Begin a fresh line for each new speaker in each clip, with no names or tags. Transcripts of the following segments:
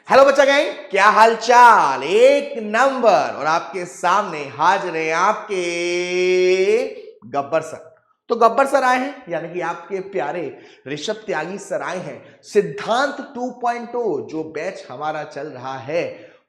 Hello बच्चा gang, क्या हाल चाल। एक नंबर। और आपके सामने हाजिर है आपके गब्बर सर। तो गब्बर सर आए हैं, यानी कि आपके प्यारे ऋषभ त्यागी सर आए हैं सिद्धांत 2.0 जो बैच हमारा चल रहा है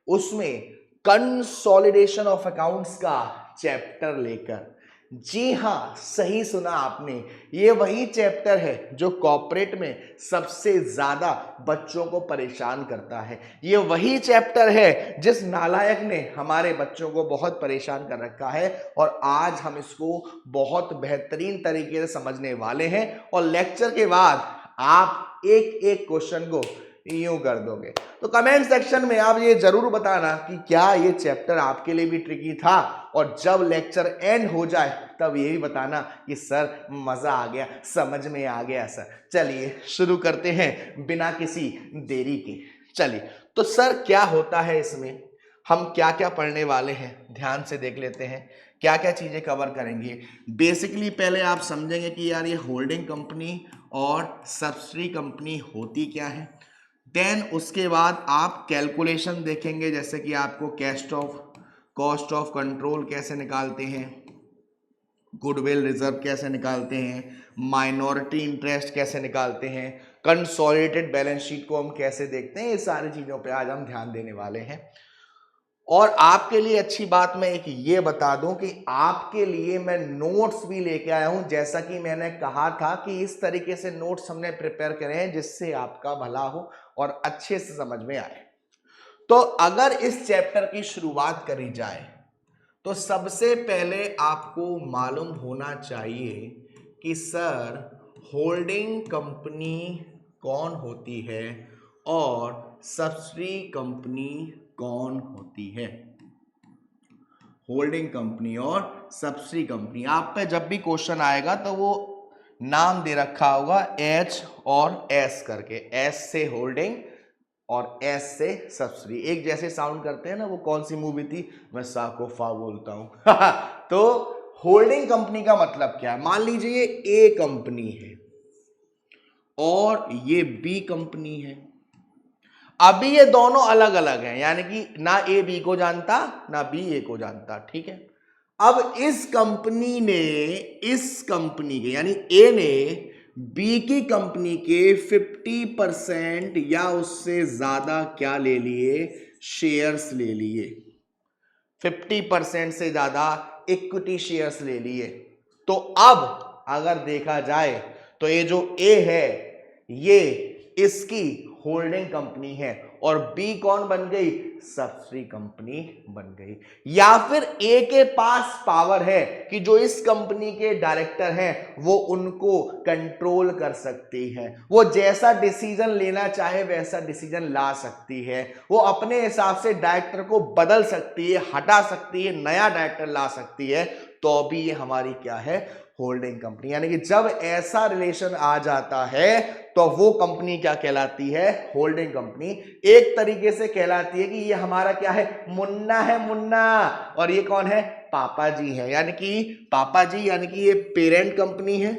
उसमें कंसोलिडेशन ऑफ अकाउंट्स का चैप्टर लेकर। जी हां, सही सुना आपने। ये वही चैप्टर है जो कॉर्पोरेट में सबसे ज्यादा बच्चों को परेशान करता है। ये वही चैप्टर है जिस नालायक ने हमारे बच्चों को बहुत परेशान कर रखा है, और आज हम इसको बहुत बेहतरीन तरीके से समझने वाले हैं। और लेक्चर के बाद आप एक एक क्वेश्चन को यूं कर दोगे। तो कमेंट सेक्शन में आप ये जरूर बताना कि क्या ये चैप्टर आपके लिए भी ट्रिकी था, और जब लेक्चर एंड हो जाए तब ये भी बताना कि सर मजा आ गया, समझ में आ गया सर। चलिए शुरू करते हैं बिना किसी देरी के। चलिए, तो सर क्या होता है इसमें, हम क्या क्या पढ़ने वाले हैं ध्यान से देख लेते हैं, क्या क्या चीजें कवर करेंगे। बेसिकली पहले आप समझेंगे कि यार ये होल्डिंग कंपनी और सब्सिडी कंपनी होती क्या है। देन उसके बाद आप कैलकुलेशन देखेंगे, जैसे कि आपको कॉस्ट ऑफ कंट्रोल कैसे निकालते हैं, गुडविल रिजर्व कैसे निकालते हैं, माइनॉरिटी इंटरेस्ट कैसे निकालते हैं, कंसोलिडेटेड बैलेंस शीट को हम कैसे देखते हैं। ये सारी चीजों पे आज हम ध्यान देने वाले हैं। और आपके लिए अच्छी बात मैं एक ये बता दूं कि आपके लिए मैं नोट्स भी लेके आया हूं। जैसा कि मैंने कहा था कि इस तरीके से नोट्स हमने प्रिपेयर करे हैं जिससे आपका भला हो और अच्छे से समझ में आए। तो अगर इस चैप्टर की शुरुआत करी जाए तो सबसे पहले आपको मालूम होना चाहिए कि सर होल्डिंग कंपनी कौन होती है और सब्सिडी कंपनी कौन होती है। होल्डिंग कंपनी और सब्सिडी कंपनी, आप पे जब भी क्वेश्चन आएगा तो वो नाम दे रखा होगा एच और एस करके, एस से होल्डिंग और एस से सब्सिडी। एक जैसे साउंड करते हैं ना, वो कौन सी मूवी थी, मैं सा को फा बोलता हूं तो होल्डिंग कंपनी का मतलब क्या है, मान लीजिए ये ए कंपनी है और ये बी कंपनी है। अभी ये दोनों अलग अलग हैं, यानी कि ना ए बी को जानता ना बी ए को जानता, ठीक है। अब इस कंपनी के यानी ए ने बी की कंपनी के 50% या उससे ज्यादा क्या ले लिए, शेयर्स ले लिए। 50% से ज्यादा इक्विटी शेयर्स ले लिए। तो अब अगर देखा जाए तो ये जो ए है ये इसकी होल्डिंग कंपनी है और बी कौन बन गई, सब्सिडी कंपनी बन गई। या फिर ए के पास पावर है कि जो इस कंपनी के डायरेक्टर हैं वो उनको कंट्रोल कर सकती है, वो जैसा डिसीजन लेना चाहे वैसा डिसीजन ला सकती है, वो अपने हिसाब से डायरेक्टर को बदल सकती है, हटा सकती है, नया डायरेक्टर ला सकती है। तो भी ये हमारी क्या है, होल्डिंग कंपनी। यानी कि जब ऐसा रिलेशन आ जाता है तो वो कंपनी क्या कहलाती है, होल्डिंग कंपनी। एक तरीके से कहलाती है कि ये हमारा क्या है, मुन्ना है, मुन्ना। और ये कौन है, पापा जी है। यानी कि पापा जी यानी कि ये पेरेंट कंपनी है,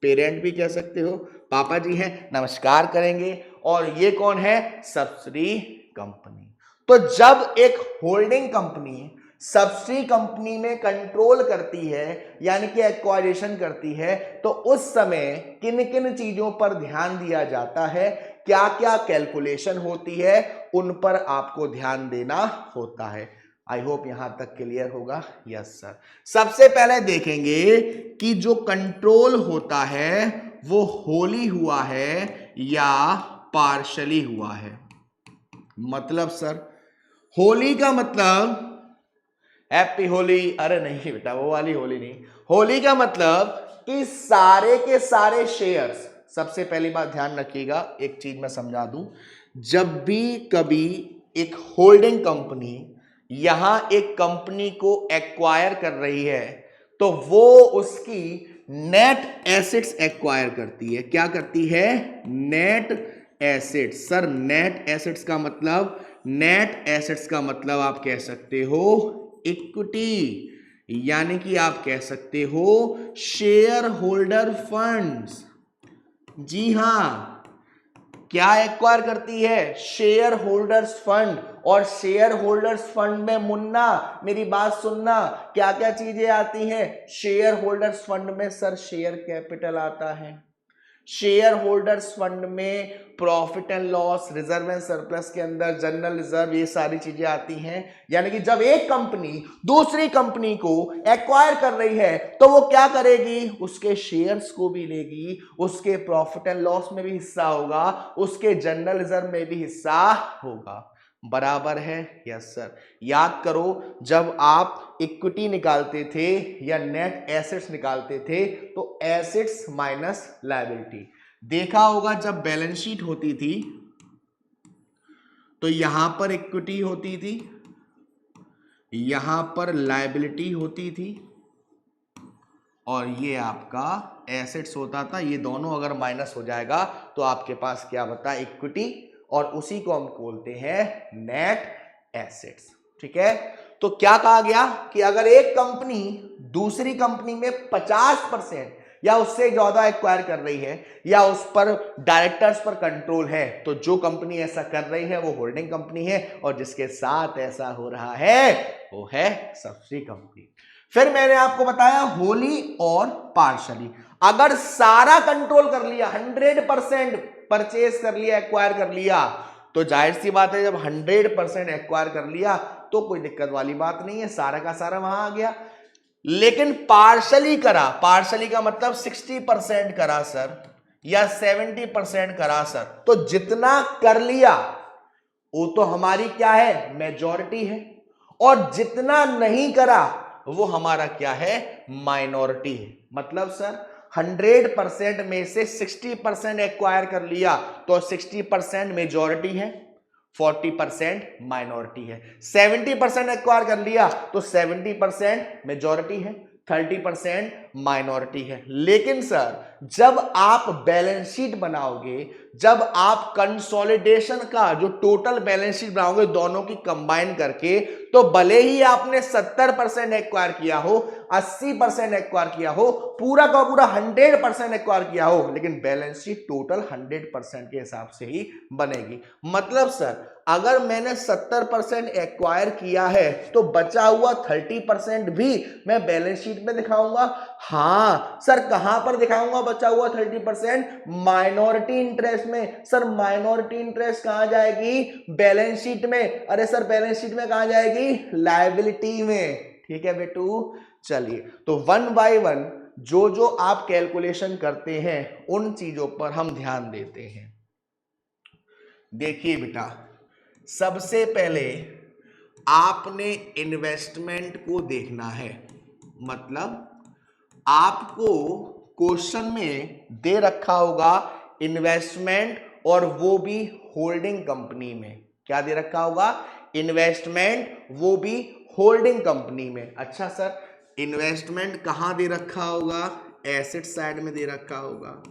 पेरेंट भी कह सकते हो, पापा जी हैं, नमस्कार करेंगे। और ये कौन है, सब्सिडी कंपनी। तो जब एक होल्डिंग कंपनी सब्सिडी कंपनी में कंट्रोल करती है यानी कि एक्वायरेशन करती है, तो उस समय किन किन चीजों पर ध्यान दिया जाता है, क्या क्या कैलकुलेशन होती है, उन पर आपको ध्यान देना होता है। आई होप यहां तक क्लियर होगा। Yes sir. सबसे पहले देखेंगे कि जो कंट्रोल होता है वो होली हुआ है या पार्शली हुआ है। मतलब सर होली का मतलब हैप्पी होली, अरे नहीं बेटा वो वाली होली नहीं। होली का मतलब कि सारे के सारे शेयर्स, सबसे पहली बात ध्यान रखिएगा, एक चीज मैं समझा दूं, जब भी कभी एक होल्डिंग कंपनी यहां एक कंपनी को एक्वायर कर रही है तो वो उसकी नेट एसेट्स एक्वायर करती है। क्या करती है, net assets. Sir net assets का मतलब, नेट एसेट्स का मतलब आप कह सकते हो इक्विटी, यानी कि आप कह सकते हो शेयर होल्डर फंड्स। जी हां, क्या एक्वायर करती है? Share holders fund. और शेयर होल्डर्स फंड में मुन्ना मेरी बात सुनना, क्या क्या चीजें आती हैं शेयर होल्डर्स फंड में? सर शेयर कैपिटल आता है, शेयर होल्डर्स फंड में profit and loss, reserve and surplus के अंदर जनरल रिजर्व, ये सारी चीजें आती हैं। यानी कि जब एक कंपनी दूसरी कंपनी को एक्वायर कर रही है तो वो क्या करेगी? उसके शेयर्स को भी लेगी, उसके प्रॉफिट एंड लॉस में भी हिस्सा होगा, उसके जनरल रिजर्व में भी हिस्सा होगा। बराबर है? Yes sir. याद करो जब आप इक्विटी निकालते थे या नेट एसेट्स निकालते थे तो एसेट्स माइनस लायबिलिटी, देखा होगा जब बैलेंस शीट होती थी तो यहां पर इक्विटी होती थी, यहां पर लायबिलिटी होती थी और ये आपका एसेट्स होता था। ये दोनों अगर माइनस हो जाएगा तो आपके पास क्या बता? इक्विटी, और उसी को हम बोलते हैं नेट एसेट्स। ठीक है, तो क्या कहा गया कि अगर एक कंपनी दूसरी कंपनी में 50% या उससे ज्यादा एक्वायर कर रही है या उस पर डायरेक्टर्स पर कंट्रोल है, तो जो कंपनी ऐसा कर रही है वो होल्डिंग कंपनी है, और जिसके साथ ऐसा हो रहा है वो है सब्सिडी कंपनी। फिर मैंने आपको बताया होली और पार्शली। अगर सारा कंट्रोल कर लिया, 100% परचेज कर लिया, एक्वायर कर लिया, तो जाहिर सी बात है जब 100% एक्वायर कर लिया तो कोई दिक्कत वाली बात नहीं है, सारा का सारा वहां आ गया। लेकिन पार्शली करा, पार्शली का मतलब 60% करा सर या 70% करा सर, तो जितना कर लिया वो तो हमारी क्या है? मेजॉरिटी है, और जितना नहीं करा वो हमारा क्या है? माइनॉरिटी है। मतलब सर 100% में से 60% एक्वायर कर लिया तो 60% मेजॉरिटी है, 40% माइनॉरिटी है। 70% एक्वायर कर लिया तो 70% मेजॉरिटी है, 30% माइनॉरिटी है। लेकिन सर जब आप बैलेंस शीट बनाओगे, जब आप कंसोलिडेशन का जो टोटल बैलेंस शीट बनाओगे दोनों की कंबाइन करके, तो भले ही आपने 70% एक्वायर किया हो, 80% एक्वायर किया हो, पूरा का पूरा 100% एक्वायर किया हो, लेकिन बैलेंस शीट टोटल 100% के हिसाब से ही बनेगी। मतलब सर अगर मैंने 70% एक्वायर किया है तो बचा हुआ 30% भी मैं बैलेंस शीट में दिखाऊंगा। हाँ सर, कहां पर दिखाऊंगा बचा हुआ 30%? माइनॉरिटी इंटरेस्ट में। सर माइनॉरिटी इंटरेस्ट कहां जाएगी? बैलेंस शीट में। अरे सर बैलेंस शीट में कहां जाएगी? लायबिलिटी में। ठीक है बेटू, चलिए तो वन बाय वन जो जो आप कैलकुलेशन करते हैं उन चीजों पर हम ध्यान देते हैं। देखिए बेटा, सबसे पहले आपने इन्वेस्टमेंट को देखना है। मतलब आपको क्वेश्चन में दे रखा होगा इन्वेस्टमेंट, और वो भी होल्डिंग कंपनी में। क्या दे रखा होगा? इन्वेस्टमेंट, वो भी होल्डिंग कंपनी में। अच्छा सर इन्वेस्टमेंट कहां दे रखा होगा? एसेट साइड में दे रखा होगा।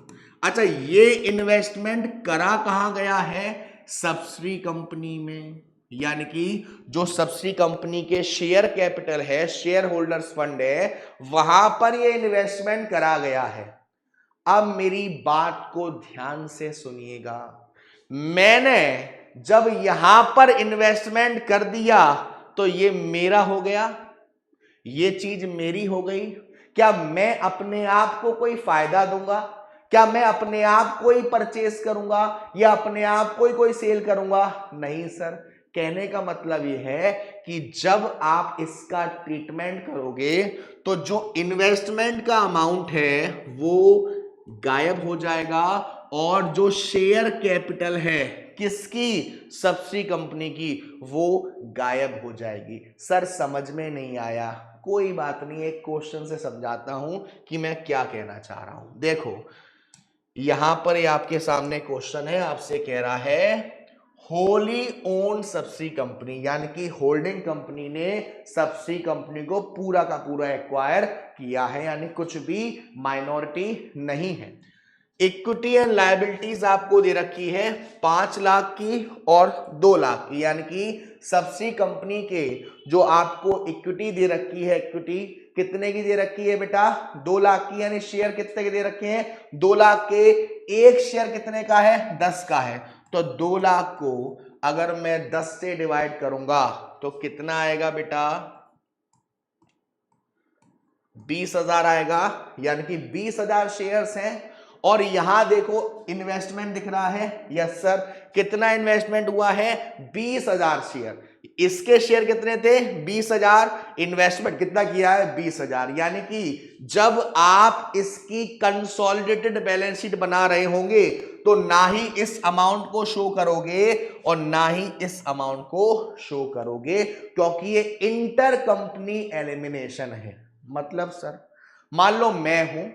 अच्छा ये इन्वेस्टमेंट करा कहां गया है? सब्सिडी कंपनी में। यानी कि जो सब्सिडी कंपनी के शेयर कैपिटल है, शेयर होल्डर्स फंड है, वहां पर ये इन्वेस्टमेंट करा गया है। अब मेरी बात को ध्यान से सुनिएगा, मैंने जब यहां पर इन्वेस्टमेंट कर दिया तो ये मेरा हो गया, ये चीज मेरी हो गई। क्या मैं अपने आप को कोई फायदा दूंगा? क्या मैं अपने आप को ही परचेस करूंगा या अपने आप को ही कोई सेल करूंगा? नहीं सर। कहने का मतलब यह है कि जब आप इसका ट्रीटमेंट करोगे तो जो इन्वेस्टमेंट का अमाउंट है वो गायब हो जाएगा, और जो शेयर कैपिटल है किसकी? सब्सिडी कंपनी की, वो गायब हो जाएगी। सर समझ में नहीं आया? कोई बात नहीं, एक क्वेश्चन से समझाता हूं कि मैं क्या कहना चाह रहा हूं। देखो यहां पर ये आपके सामने क्वेश्चन है, आपसे कह रहा है होली ओन सब्सिडी कंपनी, यानी कि होल्डिंग कंपनी ने सब्सिडी कंपनी को पूरा का पूरा एक्वायर किया है, यानी कुछ भी माइनॉरिटी नहीं है। इक्विटी एंड लायबिलिटीज आपको दे रखी है 5 लाख की और 2 लाख की, यानी कि सब्सिडी कंपनी के जो आपको इक्विटी दे रखी है, इक्विटी कितने की दे रखी है बेटा? 2 लाख की। यानी शेयर कितने के दे रखे हैं? 2 लाख के। एक शेयर कितने का है? 10 का है। तो 2 लाख को अगर मैं 10 से डिवाइड करूंगा तो कितना आएगा बेटा? 20,000 आएगा, यानी कि 20,000 शेयर्स हैं। और यहां देखो इन्वेस्टमेंट दिख रहा है, यस सर। कितना इन्वेस्टमेंट हुआ है? 20,000 शेयर। इसके शेयर कितने थे? 20,000। इन्वेस्टमेंट कितना किया है? 20,000। यानी कि जब आप इसकी कंसोलिडेटेड बैलेंस शीट बना रहे होंगे तो ना ही इस अमाउंट को शो करोगे और ना ही इस अमाउंट को शो करोगे, क्योंकि ये इंटर कंपनी एलिमिनेशन है। मतलब सर मान लो मैं हूं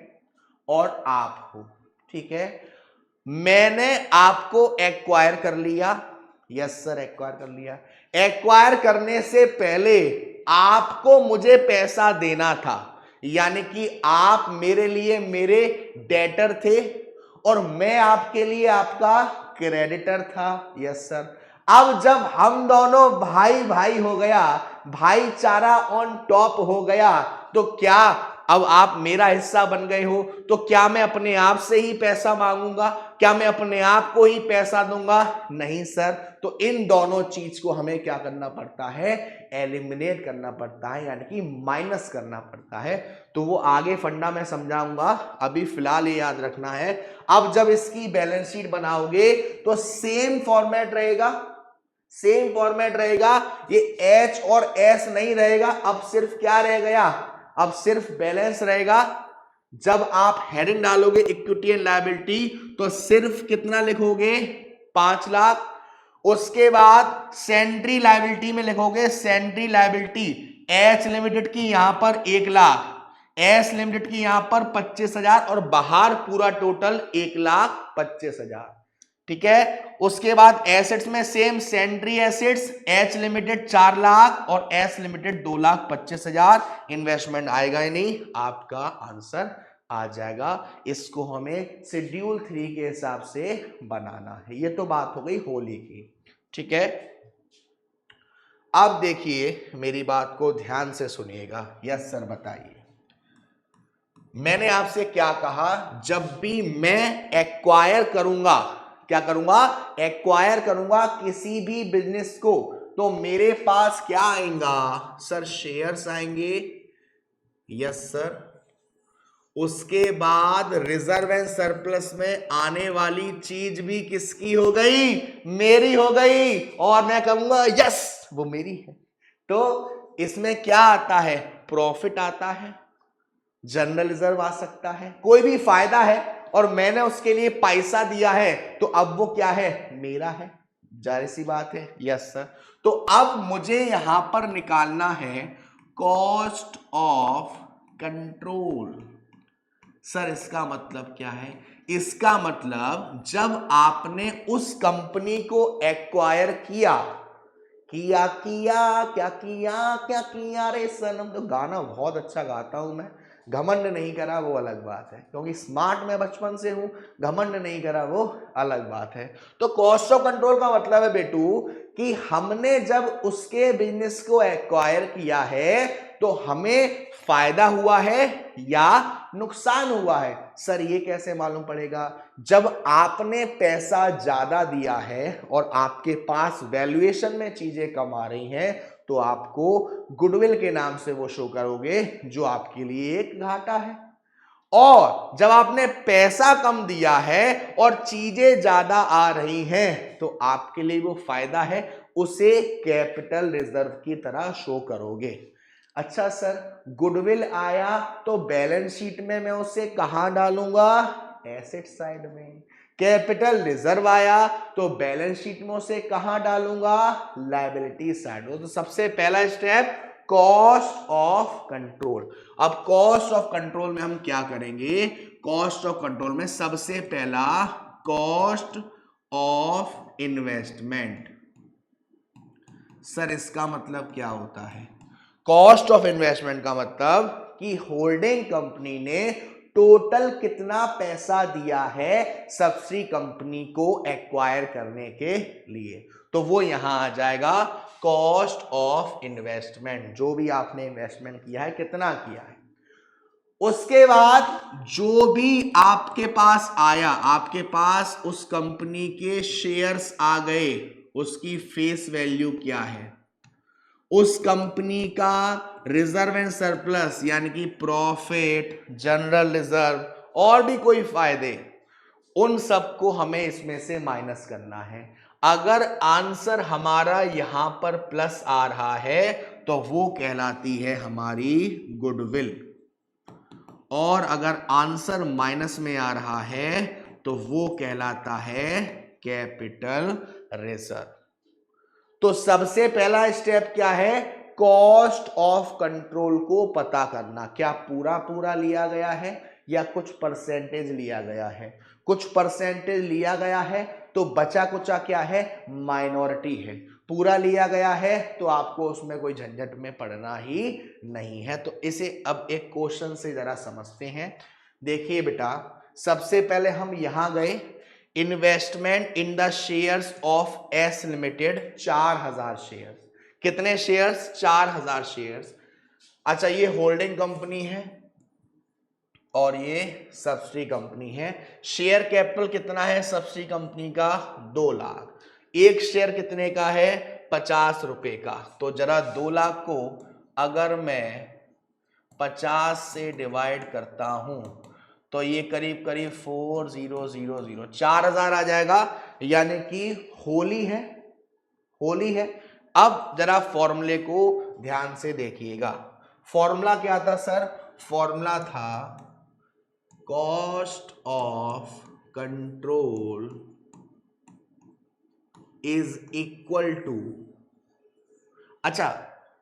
और आप हो, ठीक है, मैंने आपको एक्वायर कर लिया, यस सर एक्वायर कर लिया। एक्वायर करने से पहले आपको मुझे पैसा देना था, यानी कि आप मेरे लिए मेरे डेटर थे और मैं आपके लिए आपका क्रेडिटर था, यस सर। अब जब हम दोनों भाई भाई हो गया, भाईचारा ऑन टॉप हो गया, तो क्या अब आप मेरा हिस्सा बन गए हो, तो क्या मैं अपने आप से ही पैसा मांगूंगा? क्या मैं अपने आप को ही पैसा दूंगा? नहीं सर। तो इन दोनों चीज को हमें क्या करना पड़ता है? एलिमिनेट करना पड़ता है, यानी कि माइनस करना पड़ता है। तो वो आगे फंडा मैं समझाऊंगा, अभी फिलहाल ये याद रखना है। अब जब इसकी बैलेंस शीट बनाओगे तो सेम फॉर्मेट रहेगा, सेम फॉर्मेट रहेगा। ये एच और एस नहीं रहेगा, अब सिर्फ क्या रह गया? अब सिर्फ बैलेंस रहेगा। जब आप हेडिंग डालोगे इक्विटी एंड लायबिलिटी तो सिर्फ कितना लिखोगे? 5 लाख। उसके बाद सेंट्री लायबिलिटी में लिखोगे सेंट्री लायबिलिटी एच लिमिटेड की यहां पर 1 लाख, एस लिमिटेड की यहां पर 25,000 और बाहर पूरा टोटल 1,25,000, ठीक है। उसके बाद एसेट्स में same sentry assets H limited 4 lakh और एस लिमिटेड 2,25,000। इन्वेस्टमेंट आएगा ही नहीं, आपका आंसर आ जाएगा। इसको हमें शेड्यूल 3 के हिसाब से बनाना है। ये तो बात हो गई होली की, ठीक है। अब देखिए मेरी बात को ध्यान से सुनिएगा। यस सर बताइए। मैंने आपसे क्या कहा? जब भी मैं एक्वायर करूंगा, क्या करूंगा? एक्वायर करूंगा किसी भी बिजनेस को, तो मेरे पास क्या आएगा? सर शेयर्स आएंगे, यस सर। उसके बाद रिजर्व एंड सरप्लस में आने वाली चीज भी किसकी हो गई? मेरी हो गई। और मैं कहूंगा यस वो मेरी है। तो इसमें क्या आता है? प्रॉफिट आता है, जनरल रिजर्व आ सकता है, कोई भी फायदा है और मैंने उसके लिए पैसा दिया है, तो अब वो क्या है? मेरा है। जाहिर सी बात है, यस सर। तो अब मुझे यहां पर निकालना है कॉस्ट ऑफ कंट्रोल। सर इसका मतलब क्या है? इसका मतलब जब आपने उस कंपनी को एक्वायर किया, किया क्या किया, क्या किया रे सनम। तो गाना बहुत अच्छा गाता हूं मैं, घमंड नहीं करा वो अलग बात है, क्योंकि स्मार्ट मैं बचपन से हूं, घमंड नहीं करा वो अलग बात है। तो कॉस्ट ऑफ कंट्रोल का मतलब है बेटू कि हमने जब उसके बिजनेस को एक्वायर किया है तो हमें फायदा हुआ है या नुकसान हुआ है। सर ये कैसे मालूम पड़ेगा? जब आपने पैसा ज्यादा दिया है और आपके पास वैल्यूएशन में चीजें कम आ रही हैं, तो आपको गुडविल के नाम से वो शो करोगे, जो आपके लिए एक घाटा है। और जब आपने पैसा कम दिया है और चीजें ज्यादा आ रही हैं, तो आपके लिए वो फायदा है, उसे कैपिटल रिजर्व की तरह शो करोगे। अच्छा सर गुडविल आया तो बैलेंस शीट में मैं उसे कहां डालूंगा? एसेट साइड में। कैपिटल रिजर्व आया तो बैलेंस शीट में उसे कहां डालूंगा? लायबिलिटी साइड में। तो सबसे पहला स्टेप कॉस्ट ऑफ कंट्रोल। अब कॉस्ट ऑफ कंट्रोल में हम क्या करेंगे? कॉस्ट ऑफ कंट्रोल में सबसे पहला कॉस्ट ऑफ इन्वेस्टमेंट। सर इसका मतलब क्या होता है? कॉस्ट ऑफ इन्वेस्टमेंट का मतलब कि होल्डिंग कंपनी ने टोटल कितना पैसा दिया है सब्सिडी कंपनी को एक्वायर करने के लिए, तो वो यहां आ जाएगा कॉस्ट ऑफ इन्वेस्टमेंट। जो भी आपने इन्वेस्टमेंट किया है, कितना किया है। उसके बाद जो भी आपके पास आया, आपके पास उस कंपनी के शेयर्स आ गए, उसकी फेस वैल्यू क्या है, उस कंपनी का रिजर्व एंड सरप्लस यानी कि प्रॉफिट, जनरल रिजर्व और भी कोई फायदे, उन सबको हमें इसमें से माइनस करना है। अगर आंसर हमारा यहां पर प्लस आ रहा है तो वो कहलाती है हमारी गुडविल, और अगर आंसर माइनस में आ रहा है तो वो कहलाता है कैपिटल रिजर्व। तो सबसे पहला स्टेप क्या है, कॉस्ट ऑफ कंट्रोल को पता करना। क्या पूरा पूरा लिया गया है या कुछ परसेंटेज लिया गया है? कुछ परसेंटेज लिया गया है तो बचा कुचा क्या है, माइनॉरिटी है। पूरा लिया गया है तो आपको उसमें कोई झंझट में पड़ना ही नहीं है। तो इसे अब एक क्वेश्चन से जरा समझते हैं। देखिए बेटा, सबसे पहले हम यहां गए, investment in the shares of S limited 4000 shares. कितने शेयर्स? 4000 शेयर्स। अच्छा, ये होल्डिंग कंपनी है और ये सब्सिडी कंपनी है। शेयर कैपिटल कितना है सब्सिडी कंपनी का? 2 लाख। एक शेयर कितने का है? 50 रुपए का। तो जरा 2 लाख को अगर मैं 50 से डिवाइड करता हूं तो ये करीब करीब 4000 4000 आ जाएगा, यानी कि होली है, होली है। अब जरा फॉर्मूले को ध्यान से देखिएगा। फॉर्मूला क्या था सर? फॉर्मूला था cost of control is equal to, अच्छा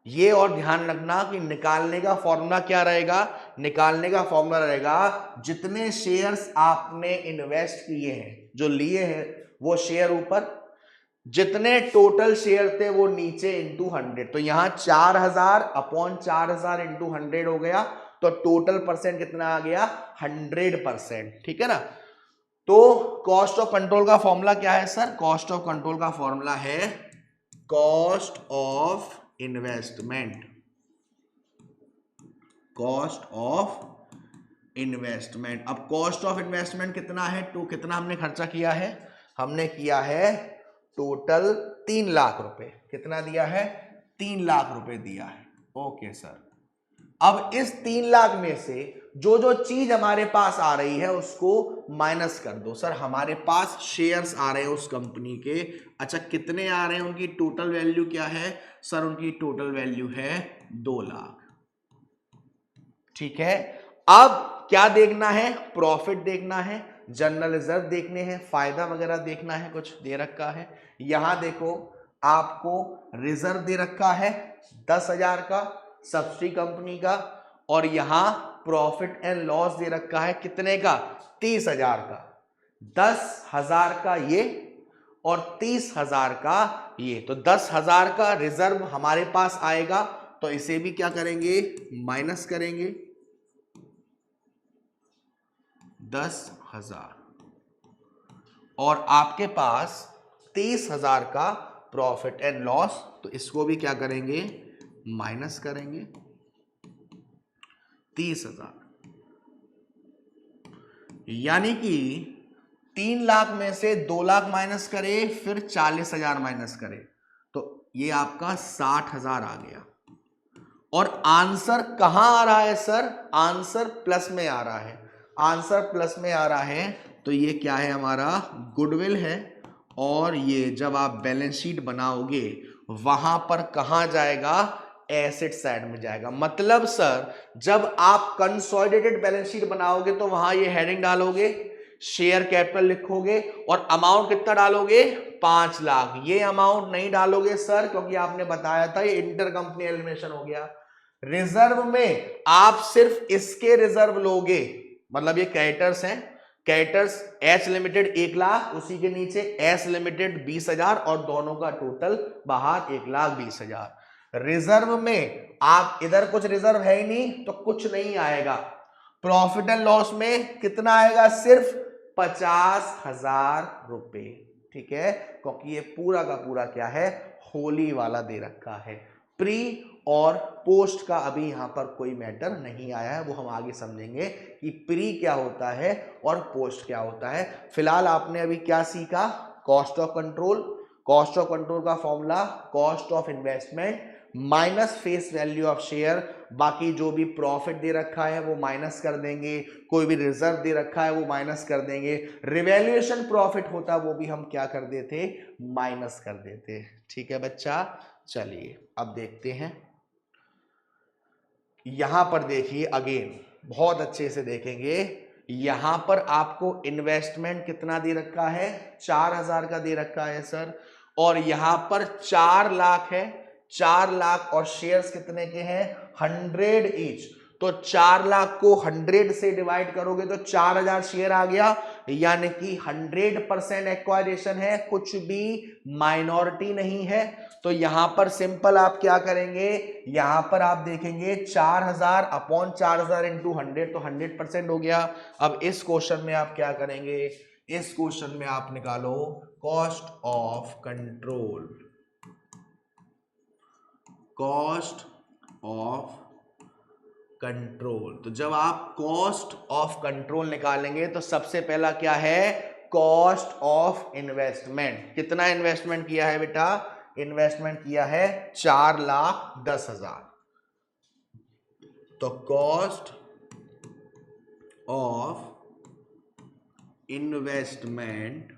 ये और ध्यान रखना कि निकालने का फॉर्मूला क्या रहेगा? निकालने का फॉर्मूला रहेगा जितने शेयर्स आपने इन्वेस्ट किए हैं, जो लिए हैं वो शेयर ऊपर, जितने टोटल शेयर थे वो नीचे इंटू 100। तो यहां 4000 अपॉन 4000 इंटू 100 हो गया, तो टोटल परसेंट कितना आ गया? 100%। ठीक है ना? तो कॉस्ट ऑफ कंट्रोल का फॉर्मूला क्या है सर? कॉस्ट ऑफ कंट्रोल का फॉर्मूला है cost of investment, cost of investment. अब कॉस्ट ऑफ इन्वेस्टमेंट कितना है? तो कितना हमने खर्चा किया है? हमने किया है टोटल 3 लाख रुपए। कितना दिया है? 3 लाख रुपए दिया है। Okay sir. अब इस 3 लाख में से जो जो चीज हमारे पास आ रही है उसको माइनस कर दो। सर हमारे पास शेयर्स आ रहे हैं उस कंपनी के, अच्छा कितने आ रहे हैं? उनकी टोटल वैल्यू क्या है? सर उनकी टोटल वैल्यू है 2 लाख। ठीक है, अब क्या देखना है? प्रॉफिट देखना है, जनरल रिजर्व देखने हैं, फायदा वगैरह देखना है, कुछ दे रखा है। यहां देखो आपको रिजर्व दे रखा है 10,000 का सब्सिडी कंपनी का, और यहां प्रॉफिट एंड लॉस दे रखा है कितने का? 30,000 का। 10,000 का ये और 30,000 का ये। तो 10,000 का रिजर्व हमारे पास आएगा, तो इसे भी क्या करेंगे? माइनस करेंगे। 10,000 और आपके पास 30,000 का प्रॉफिट एंड लॉस, तो इसको भी क्या करेंगे? माइनस करेंगे। 30,000 यानी कि 3 लाख में से 2 लाख माइनस करे, फिर 40,000 माइनस करे, तो ये आपका 60,000 आ गया। और आंसर कहां आ रहा है सर? आंसर प्लस में आ रहा है। आंसर प्लस में आ रहा है तो ये क्या है? हमारा गुडविल है। और ये जब आप बैलेंस शीट बनाओगे वहां पर कहां जाएगा? एसेट साइड में जाएगा। मतलब सर जब आप कंसोलिडेटेड बैलेंस शीट बनाओगे तो वहां ये हेडिंग डालोगे, शेयर कैपिटल लिखोगे और अमाउंट कितना डालोगे? 5 लाख। ये अमाउंट नहीं डालोगे सर, क्योंकि आपने बताया था ये इंटर कंपनी एलिमिनेशन हो गया। रिजर्व में आप सिर्फ इसके रिजर्व लोगे, मतलब ये कैरेक्टर्स हैं, कैरेक्टर्स एच लिमिटेड 1 लाख, उसी के नीचे एस लिमिटेड 20,000 और दोनों का टोटल बाहर 1,20,000। रिजर्व में आप इधर कुछ रिजर्व है ही नहीं तो कुछ नहीं आएगा। प्रॉफिट एंड लॉस में कितना आएगा? सिर्फ 50,000 रुपए। ठीक है, क्योंकि ये पूरा का पूरा क्या है? होली वाला दे रखा है, प्री और पोस्ट का अभी यहां पर कोई मैटर नहीं आया है, वो हम आगे समझेंगे कि प्री क्या होता है और पोस्ट क्या होता है। फिलहाल आपने अभी क्या सीखा, cost of control. Cost of control का formula cost of investment minus face value of share. बाकी जो भी प्रॉफिट दे रखा है वो माइनस कर देंगे, कोई भी रिजर्व दे रखा है वो माइनस कर देंगे, रिवैल्यूएशन प्रॉफिट होता वो भी हम क्या कर देते, माइनस कर देते। ठीक है बच्चा, चलिए अब देखते हैं। यहां पर देखिए अगेन बहुत अच्छे से देखेंगे, यहां पर आपको इन्वेस्टमेंट कितना दे रखा है, 4,000 का दे रखा है सर, और यहां पर 4 लाख है, 4 लाख और शेयर्स कितने के हैं, 100 ईच। तो 4 लाख को 100 से डिवाइड करोगे तो 4,000 शेयर आ गया, यानी कि 100% एक्वायरेशन है, कुछ भी माइनॉरिटी नहीं है। तो यहां पर सिंपल आप क्या करेंगे, यहां पर आप देखेंगे 4,000 अपॉन 4,000 इंटू 100 तो 100% हो गया। अब इस क्वेश्चन में आप क्या करेंगे, इस क्वेश्चन में आप निकालो cost of control, cost of control. तो जब आप कॉस्ट ऑफ कंट्रोल निकालेंगे तो सबसे पहला क्या है, कॉस्ट ऑफ इन्वेस्टमेंट। कितना इन्वेस्टमेंट किया है बेटा, इन्वेस्टमेंट किया है 4,10,000। तो कॉस्ट ऑफ इन्वेस्टमेंट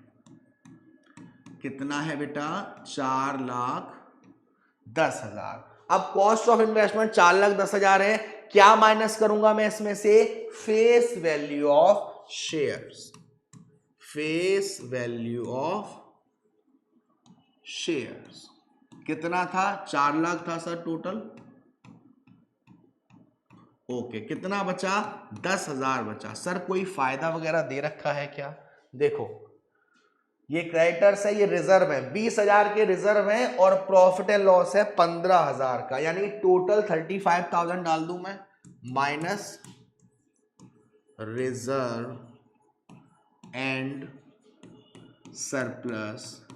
कितना है बेटा, 4,10,000। अब कॉस्ट ऑफ इन्वेस्टमेंट 4,10,000 है, क्या माइनस करूंगा मैं इसमें से, face value of shares, face value of shares कितना था, 4 लाख था सर टोटल। ओके, कितना बचा, 10,000 बचा। सर कोई फायदा वगैरह दे रखा है क्या, देखो ये क्रेडिटर्स है, ये रिजर्व है, 20,000 के रिजर्व है और प्रॉफिट एंड लॉस है 15,000 का, यानी टोटल 35,000 डाल दूं मैं, माइनस रिजर्व एंड सरप्लस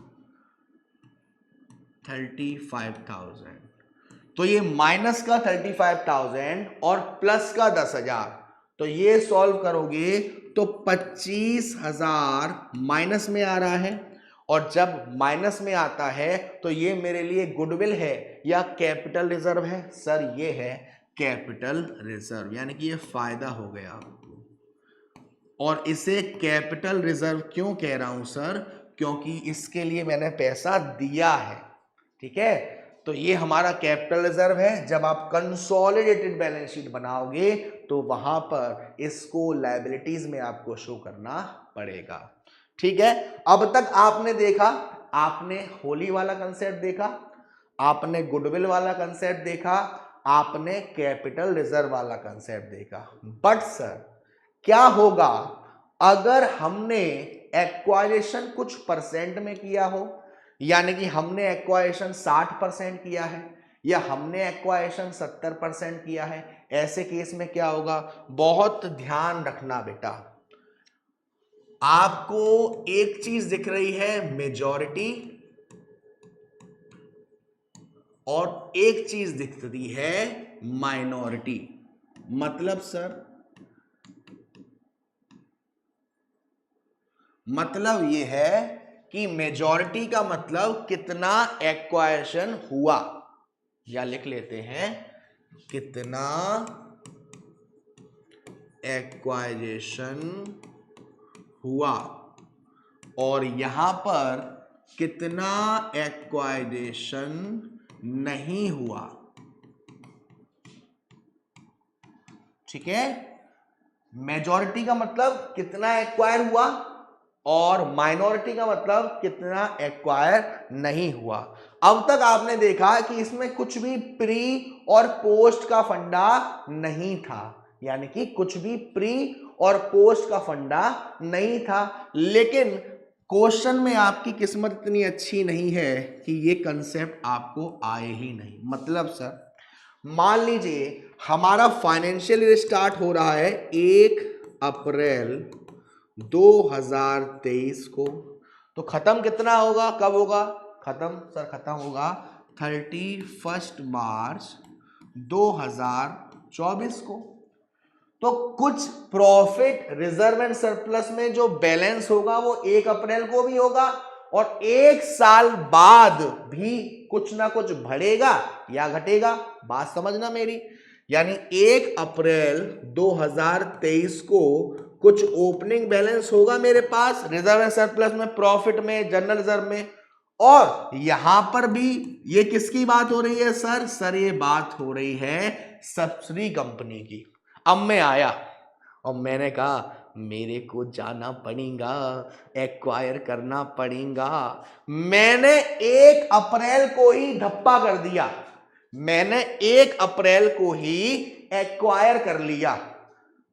35,000। तो ये माइनस का 35,000 और प्लस का 10,000, तो ये सॉल्व करोगे तो 25,000 माइनस में आ रहा है। और जब माइनस में आता है तो ये मेरे लिए गुडविल है या कैपिटल रिजर्व है, सर ये है कैपिटल रिजर्व, यानी कि ये फायदा हो गया आपको। और इसे कैपिटल रिजर्व क्यों कह रहा हूं सर, क्योंकि इसके लिए मैंने पैसा दिया है, ठीक है। तो ये हमारा कैपिटल रिजर्व है, जब आप कंसोलिडेटेड बैलेंस शीट बनाओगे तो वहां पर इसको लायबिलिटीज में आपको शो करना पड़ेगा, ठीक है। अब तक आपने देखा, आपने होली वाला कंसेप्ट देखा, आपने गुडविल वाला कंसेप्ट देखा, आपने कैपिटल रिजर्व वाला कंसेप्ट देखा। बट सर क्या होगा अगर हमने एक्वायरेशन कुछ परसेंट में किया हो, यानी कि हमने एक्वायरेशन 60% किया है या हमने एक्वायरेशन 70% किया है, ऐसे केस में क्या होगा, बहुत ध्यान रखना बेटा। आपको एक चीज दिख रही है मेजॉरिटी और एक चीज दिख रही है माइनॉरिटी। मतलब सर, मतलब ये है कि मेजॉरिटी का मतलब कितना एक्वायरेशन हुआ, या लिख लेते हैं कितना एक्वायरेशन हुआ, और यहां पर कितना एक्वायरेशन नहीं हुआ, ठीक है। मेजॉरिटी का मतलब कितना एक्वायर हुआ और माइनॉरिटी का मतलब कितना एक्वायर नहीं हुआ। अब तक आपने देखा कि इसमें कुछ भी प्री और पोस्ट का फंडा नहीं था, यानी कि कुछ भी प्री और पोस्ट का फंडा नहीं था, लेकिन क्वेश्चन में आपकी किस्मत इतनी अच्छी नहीं है कि ये कंसेप्ट आपको आए ही नहीं। मतलब सर मान लीजिए हमारा फाइनेंशियल ईयर स्टार्ट हो रहा है 1 अप्रैल 2023 को, तो खत्म कितना होगा, कब होगा खत्म, सर खत्म होगा 31 मार्च 2024 को। तो कुछ प्रॉफिट रिजर्व एंड सरप्लस में जो बैलेंस होगा वो 1 अप्रैल को भी होगा और 1 साल बाद भी कुछ ना कुछ बढ़ेगा या घटेगा। बात समझना मेरी, यानी 1 अप्रैल 2023 को कुछ ओपनिंग बैलेंस होगा मेरे पास रिजर्व एंड सरप्लस में, प्रॉफिट में, जनरल रिजर्व में। और यहां पर भी ये किसकी बात हो रही है सर ये बात हो रही है सब्सिडी कंपनी की। अब मैं आया और मैंने कहा मेरे को जाना पड़ेगा, एक्वायर करना पड़ेगा। मैंने 1 अप्रैल को ही धप्पा कर दिया, मैंने 1 अप्रैल को ही एक्वायर कर लिया।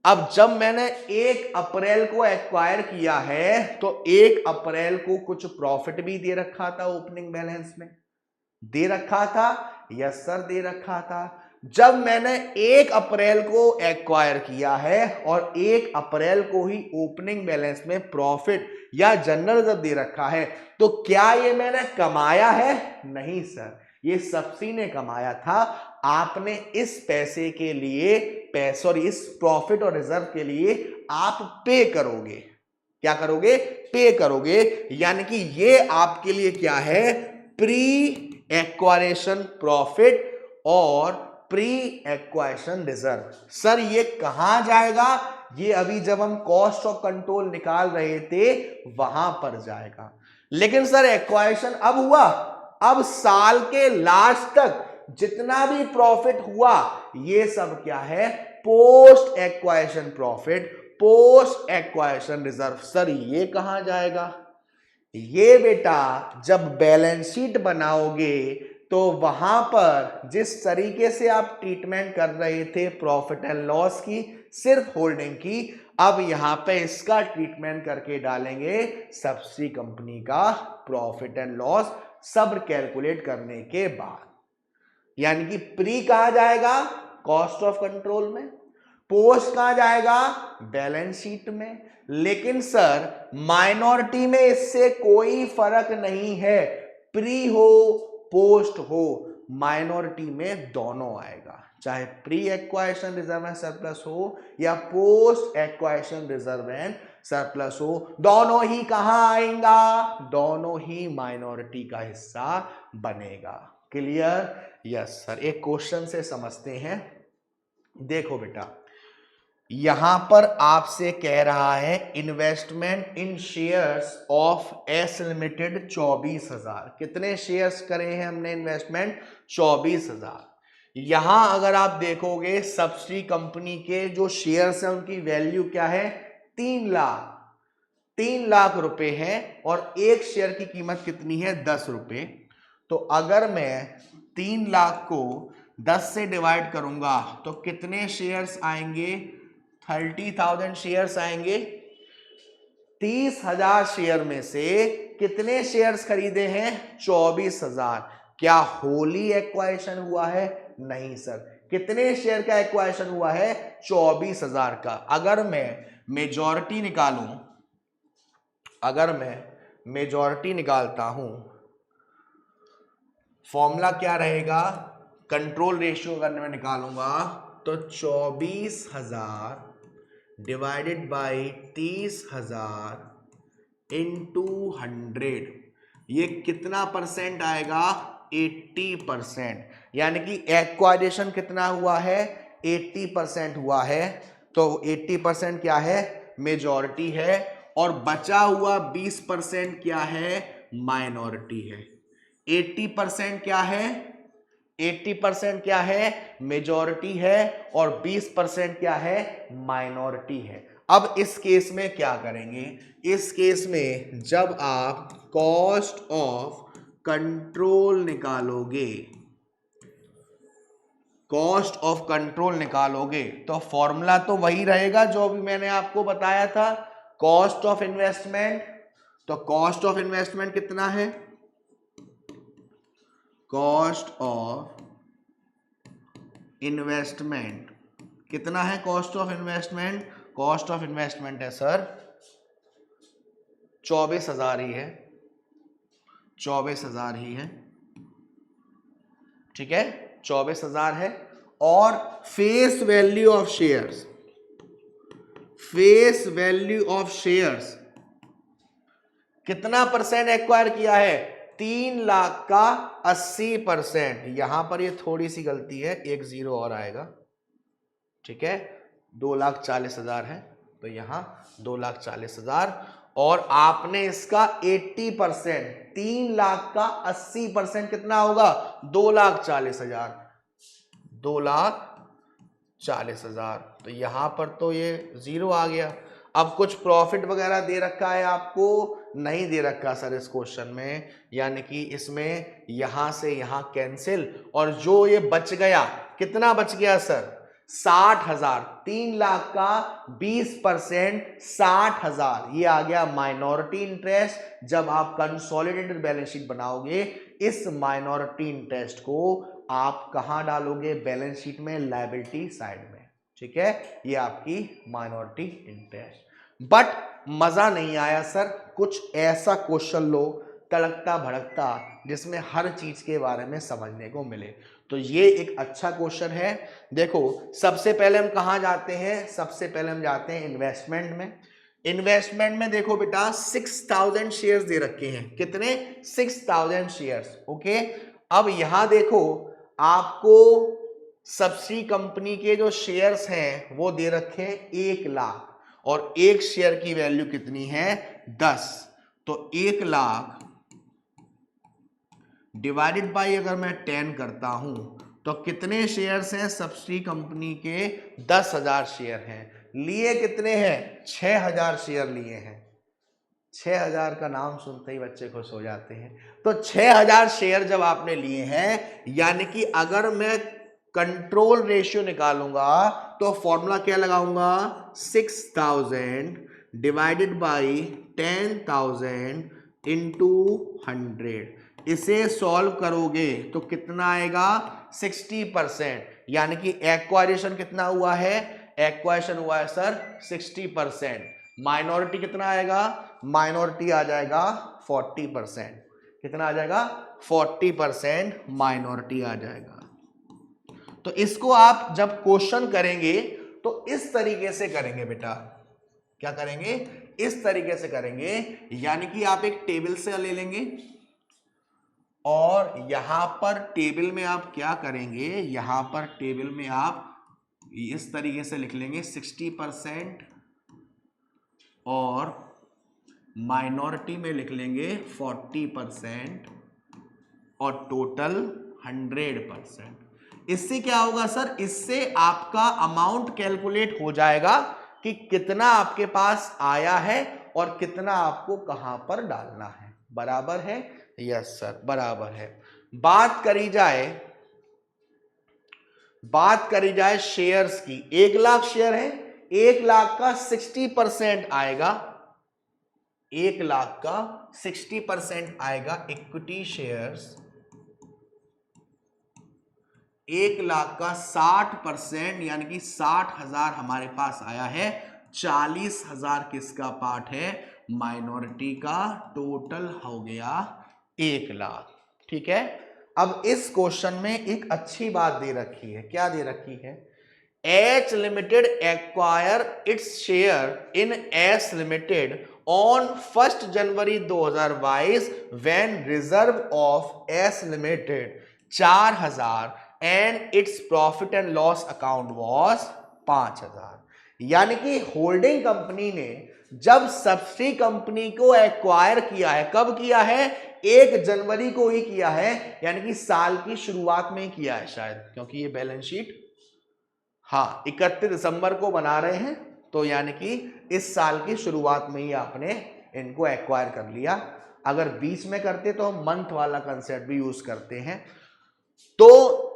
अब जब मैंने 1 अप्रैल को एक्वायर किया है तो 1 अप्रैल को कुछ प्रॉफिट भी दे रखा था ओपनिंग बैलेंस में, दे रखा था। यस सर दे रखा था। जब मैंने 1 अप्रैल को एक्वायर किया है और 1 अप्रैल को ही ओपनिंग बैलेंस में प्रॉफिट या जनरल रिजर्व दे रखा है, तो क्या ये मैंने कमाया है? नहीं सर, ये सब्सिडी ने कमाया था। आपने इस पैसे के लिए सॉरी इस प्रॉफिट और रिजर्व के लिए आप पे करोगे। क्या करोगे? पे करोगे। यानी कि ये आपके लिए क्या है? प्री एक्वायरेशन प्रॉफिट और प्री एक्वायरेशन रिजर्व। सर ये कहां जाएगा? ये अभी जब हम कॉस्ट ऑफ कंट्रोल निकाल रहे थे वहां पर जाएगा। लेकिन सर एक्वायरेशन अब हुआ, अब साल के लास्ट तक जितना भी प्रॉफिट हुआ ये सब क्या है? Post acquisition profit, post acquisition reserve. Sir ये कहां जाएगा? ये बेटा जब बैलेंस शीट बनाओगे तो वहां पर जिस तरीके से आप ट्रीटमेंट कर रहे थे प्रॉफिट एंड लॉस की, सिर्फ होल्डिंग की, अब यहां पे इसका ट्रीटमेंट करके डालेंगे सब्सिडी कंपनी का प्रॉफिट एंड लॉस सब कैलकुलेट करने के बाद। यानी कि प्री कहां जाएगा? कॉस्ट ऑफ कंट्रोल में। पोस्ट कहां जाएगा? बैलेंस शीट में। लेकिन सर माइनॉरिटी में इससे कोई फर्क नहीं है, प्री हो पोस्ट हो, माइनॉरिटी में दोनों आएगा, चाहे pre acquisition reserve and surplus हो या post acquisition reserve and surplus हो, दोनों ही कहां आएगा? दोनों ही माइनॉरिटी का हिस्सा बनेगा। क्लियर? Yes sir. एक क्वेश्चन से समझते हैं। देखो बेटा यहां पर आपसे कह रहा है investment in shares of S limited 24,000। कितने शेयर्स करे हैं हमने इन्वेस्टमेंट? 24,000। यहां अगर आप देखोगे सब्सिडी कंपनी के जो शेयर्स हैं उनकी वैल्यू क्या है? 3 लाख रुपए है और एक शेयर की कीमत कितनी है? 10 रुपए। तो अगर मैं 3 लाख को 10 से डिवाइड करूंगा तो कितने शेयर्स आएंगे? 30,000 शेयर्स आएंगे। 30,000 शेयर में से कितने शेयर्स खरीदे हैं? 24,000। क्या होली एक्वायरेशन हुआ है? नहीं सर। कितने शेयर का एक्वायरेशन हुआ है? 24,000 का। अगर मैं मेजॉरिटी निकालूं, अगर मैं मेजॉरिटी निकालता हूं, फॉर्मूला क्या रहेगा? कंट्रोल रेशियो अगर मैं निकालूंगा तो 24,000 डिवाइडेड बाई 30,000 इंटू 100, ये कितना परसेंट आएगा? 80%। यानी कि एक्वायरेशन कितना हुआ है? 80% हुआ है। तो 80% क्या है? मेजॉरिटी है और बचा हुआ 20% क्या है? माइनॉरिटी है। 80% क्या है? 80% क्या है? मेजॉरिटी है और 20% क्या है? माइनॉरिटी है। अब इस केस में क्या करेंगे? इस केस में जब आप कॉस्ट ऑफ कंट्रोल निकालोगे, कॉस्ट ऑफ कंट्रोल निकालोगे तो फॉर्मूला तो वही रहेगा जो अभी मैंने आपको बताया था, कॉस्ट ऑफ इन्वेस्टमेंट। तो कॉस्ट ऑफ इन्वेस्टमेंट कितना है? कॉस्ट ऑफ इन्वेस्टमेंट कितना है? Cost of investment, cost of investment है सर 24,000 ही है, 24,000 ही है। ठीक है, 24,000 है और face value of shares, face value of shares कितना परसेंट एक्वायर किया है? 3 लाख का 80%। यहां पर ये थोड़ी सी गलती है, एक जीरो और आएगा, ठीक है, 2,40,000 है, तो यहां 2,40,000 और आपने इसका 80%, 3 लाख का 80% कितना होगा? 2,40,000, 2,40,000। तो यहां पर तो ये जीरो आ गया। अब कुछ प्रॉफिट वगैरह दे रखा है आपको? नहीं दे रखा सर इस क्वेश्चन में, यानी कि इसमें यहां से यहां कैंसिल, और जो ये बच गया, कितना बच गया सर? 60,000। 3 लाख का 20%, 60,000, ये आ गया माइनॉरिटी इंटरेस्ट। जब आप कंसोलिडेटेड बैलेंस शीट बनाओगे, इस माइनॉरिटी इंटरेस्ट को आप कहां डालोगे? बैलेंस शीट में, लायबिलिटी साइड में, ठीक है, ये आपकी माइनॉरिटी इंटरेस्ट। बट मजा नहीं आया सर, कुछ ऐसा क्वेश्चन लो तड़कता भड़कता जिसमें हर चीज के बारे में समझने को मिले। तो ये एक अच्छा क्वेश्चन है। देखो सबसे पहले हम कहां जाते हैं? सबसे पहले हम जाते हैं इन्वेस्टमेंट में। इन्वेस्टमेंट में देखो बेटा 6,000 शेयर्स दे रखे हैं। कितने? 6,000 शेयर्स। ओके, अब यहां देखो आपको सब्सिडी कंपनी के जो शेयर्स हैं वो दे रखे हैं 1 लाख, और एक शेयर की वैल्यू कितनी है? 10। तो 1 लाख डिवाइडेड बाई अगर मैं 10 करता हूं तो कितने शेयर्स हैं सब्सिडी कंपनी के? 10,000 शेयर हैं। लिए कितने हैं? 6,000 शेयर लिए हैं। 6,000 का नाम सुनते ही बच्चे खुश हो जाते हैं। तो 6,000 शेयर जब आपने लिए हैं, यानी कि अगर मैं कंट्रोल रेशियो निकालूंगा तो फॉर्मूला क्या लगाऊंगा? 6,000 डिवाइडेड बाई 10,000 इंटू 100। इसे सॉल्व करोगे तो कितना आएगा? 60%। यानी कि एक्वायरेशन कितना हुआ है? एक्वायरेशन हुआ है सर 60%। माइनॉरिटी कितना आएगा? माइनॉरिटी आ जाएगा 40%। कितना आ जाएगा? 40% माइनॉरिटी आ जाएगा। तो इसको आप जब क्वेश्चन करेंगे तो इस तरीके से करेंगे बेटा। क्या करेंगे? इस तरीके से करेंगे, यानी कि आप एक टेबल से ले लेंगे और यहां पर टेबल में आप क्या करेंगे? यहां पर टेबल में आप इस तरीके से लिख लेंगे 60% और माइनॉरिटी में लिख लेंगे 40% और टोटल 100%। इससे क्या होगा सर? इससे आपका अमाउंट कैलकुलेट हो जाएगा कि कितना आपके पास आया है और कितना आपको कहां पर डालना है। बराबर है? यस सर, बराबर है। बात करी जाए शेयर्स की। 1 लाख शेयर है, 1 लाख का 60% आएगा, 1 लाख का 60% आएगा इक्विटी शेयर्स। 1 लाख का 60% यानी कि 60,000 हमारे पास आया है। 40,000 किसका पार्ट है? माइनॉरिटी का। टोटल हो गया 1 लाख। ठीक है, अब इस क्वेश्चन में एक अच्छी बात दे रखी है। क्या दे रखी है? H Limited acquire its share in S Limited on 1st January 2022 when reserve of S Limited 4,000 and its profit and loss account was 5,000। यानी कि होल्डिंग कंपनी ने जब सब्सिडी कंपनी को एक्वायर किया है, कब किया है? 1 जनवरी को ही किया है, यानी कि साल की शुरुआत में ही किया है शायद, क्योंकि ये बैलेंस शीट 31 दिसंबर को बना रहे हैं, तो यानी कि इस साल की शुरुआत में ही आपने इनको एक्वायर कर लिया। अगर बीच में करते तो हम मंथ वाला कंसेप्ट भी यूज करते हैं। तो